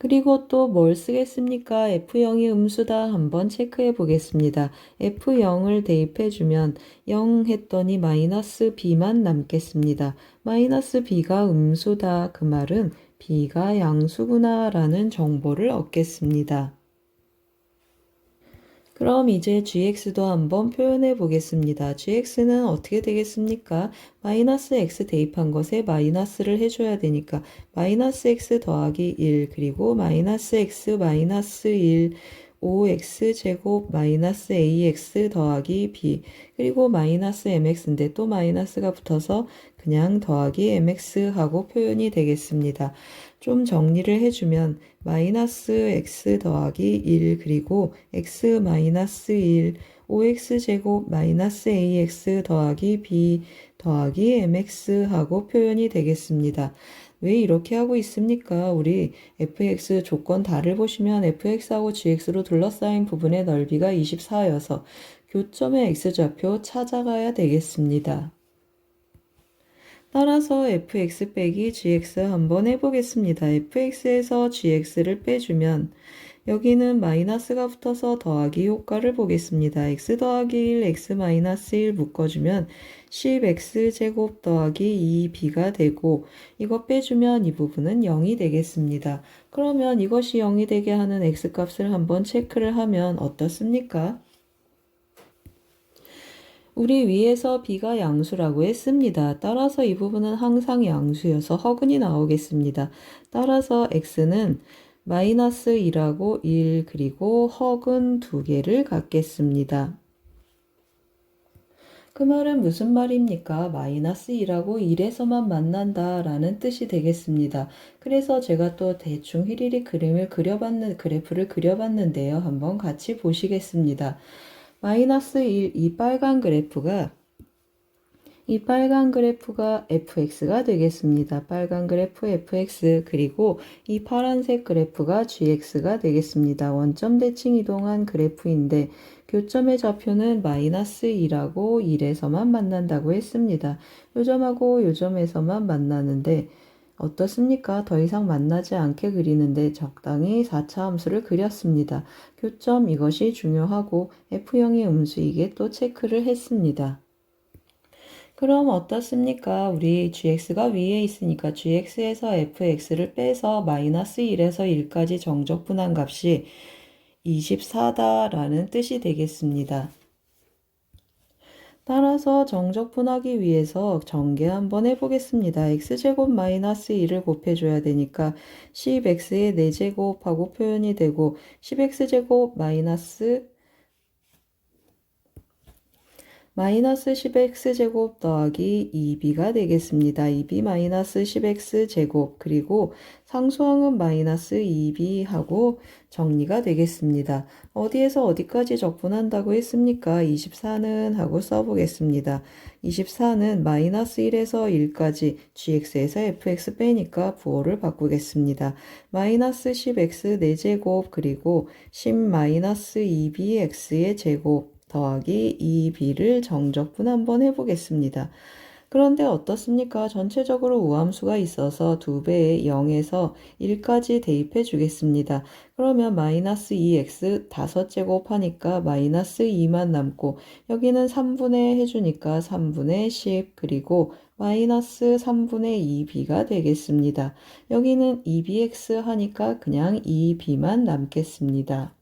그리고 또 뭘 쓰겠습니까? F0이 음수다 한번 체크해 보겠습니다. F0을 대입해주면 0 했더니 마이너스 B만 남겠습니다. 마이너스 B가 음수다. 그 말은 B가 양수구나 라는 정보를 얻겠습니다. 그럼 이제 gx도 한번 표현해 보겠습니다. gx는 어떻게 되겠습니까? 마이너스 x 대입한 것에 마이너스를 해줘야 되니까 마이너스 x 더하기 1 그리고 마이너스 x 마이너스 1 5x제곱 마이너스 ax 더하기 b 그리고 마이너스 mx인데 또 마이너스가 붙어서 그냥 더하기 mx 하고 표현이 되겠습니다. 좀 정리를 해주면 마이너스 x 더하기 1 그리고 x 마이너스 1 5x제곱 마이너스 ax 더하기 b 더하기 mx 하고 표현이 되겠습니다. 왜 이렇게 하고 있습니까? 우리 fx 조건 다를 보시면 fx하고 gx로 둘러싸인 부분의 넓이가 24여서 교점의 x좌표 찾아가야 되겠습니다. 따라서 fx 빼기 gx 한번 해보겠습니다. fx에서 gx를 빼주면 여기는 마이너스가 붙어서 더하기 효과를 보겠습니다. x 더하기 1, x 마이너스 1 묶어주면 10x제곱 더하기 2b가 되고 이거 빼주면 이 부분은 0이 되겠습니다. 그러면 이것이 0이 되게 하는 x값을 한번 체크를 하면 어떻습니까? 우리 위에서 b가 양수라고 했습니다. 따라서 이 부분은 항상 양수여서 허근이 나오겠습니다. 따라서 x는 마이너스 2하고 1 그리고 허근 2개를 갖겠습니다. 그 말은 무슨 말입니까? 마이너스 2하고 1에서만 만난다 라는 뜻이 되겠습니다. 그래서 제가 또 대충 휘리릭 그래프를 그려봤는데요. 한번 같이 보시겠습니다. 마이너스 1, 이 빨간 그래프가 fx가 되겠습니다. 빨간 그래프 fx 그리고 이 파란색 그래프가 gx가 되겠습니다. 원점 대칭 이동한 그래프인데 교점의 좌표는 마이너스 2하고 1에서만 만난다고 했습니다. 요점하고 요점에서만 만나는데 어떻습니까? 더 이상 만나지 않게 그리는데 적당히 4차 함수를 그렸습니다. 교점 이것이 중요하고 F형이 음수이게 또 체크를 했습니다. 그럼 어떻습니까? 우리 gx가 위에 있으니까 gx에서 fx를 빼서 마이너스 1에서 1까지 정적분한 값이 24다라는 뜻이 되겠습니다. 따라서 정적분하기 위해서 전개 한번 해보겠습니다. x제곱 마이너스 1을 곱해줘야 되니까 10x의 4제곱하고 표현이 되고 10x제곱 마이너스 10x제곱 더하기 2b가 되겠습니다. 2b 마이너스 10x제곱 그리고 상수항은 마이너스 2b하고 정리가 되겠습니다. 어디에서 어디까지 적분한다고 했습니까? 24는 하고 써보겠습니다. 24는 마이너스 1에서 1까지 gx에서 fx 빼니까 부호를 바꾸겠습니다. 마이너스 10x 4제곱 그리고 10 마이너스 2bx의 제곱 더하기 2b를 정적분 한번 해보겠습니다. 그런데 어떻습니까? 전체적으로 우함수가 있어서 2배의 0에서 1까지 대입해 주겠습니다. 그러면 마이너스 2x 5제곱 하니까 마이너스 2만 남고 여기는 3분의 해주니까 3분의 10 그리고 마이너스 3분의 2b가 되겠습니다. 여기는 2bx 하니까 그냥 2b만 남겠습니다.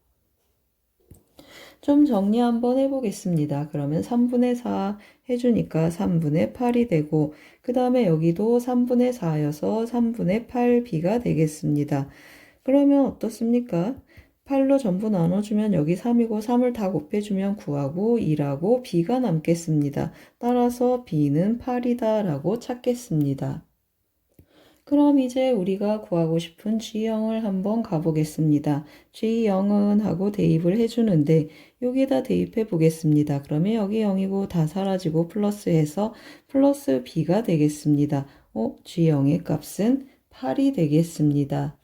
좀 정리 한번 해보겠습니다. 그러면 3분의 4 해주니까 3분의 8이 되고 그 다음에 여기도 3분의 4여서 3분의 8b가 되겠습니다. 그러면 어떻습니까? 8로 전부 나눠주면 여기 3이고 3을 다 곱해주면 9하고 1하고 b가 남겠습니다. 따라서 b는 8이다 라고 찾겠습니다. 그럼 이제 우리가 구하고 싶은 G형을 한번 가보겠습니다. G형은 하고 대입을 해주는데 여기다 대입해 보겠습니다. 그러면 여기 0이고 다 사라지고 플러스해서 플러스 B가 되겠습니다. G형의 값은 8이 되겠습니다.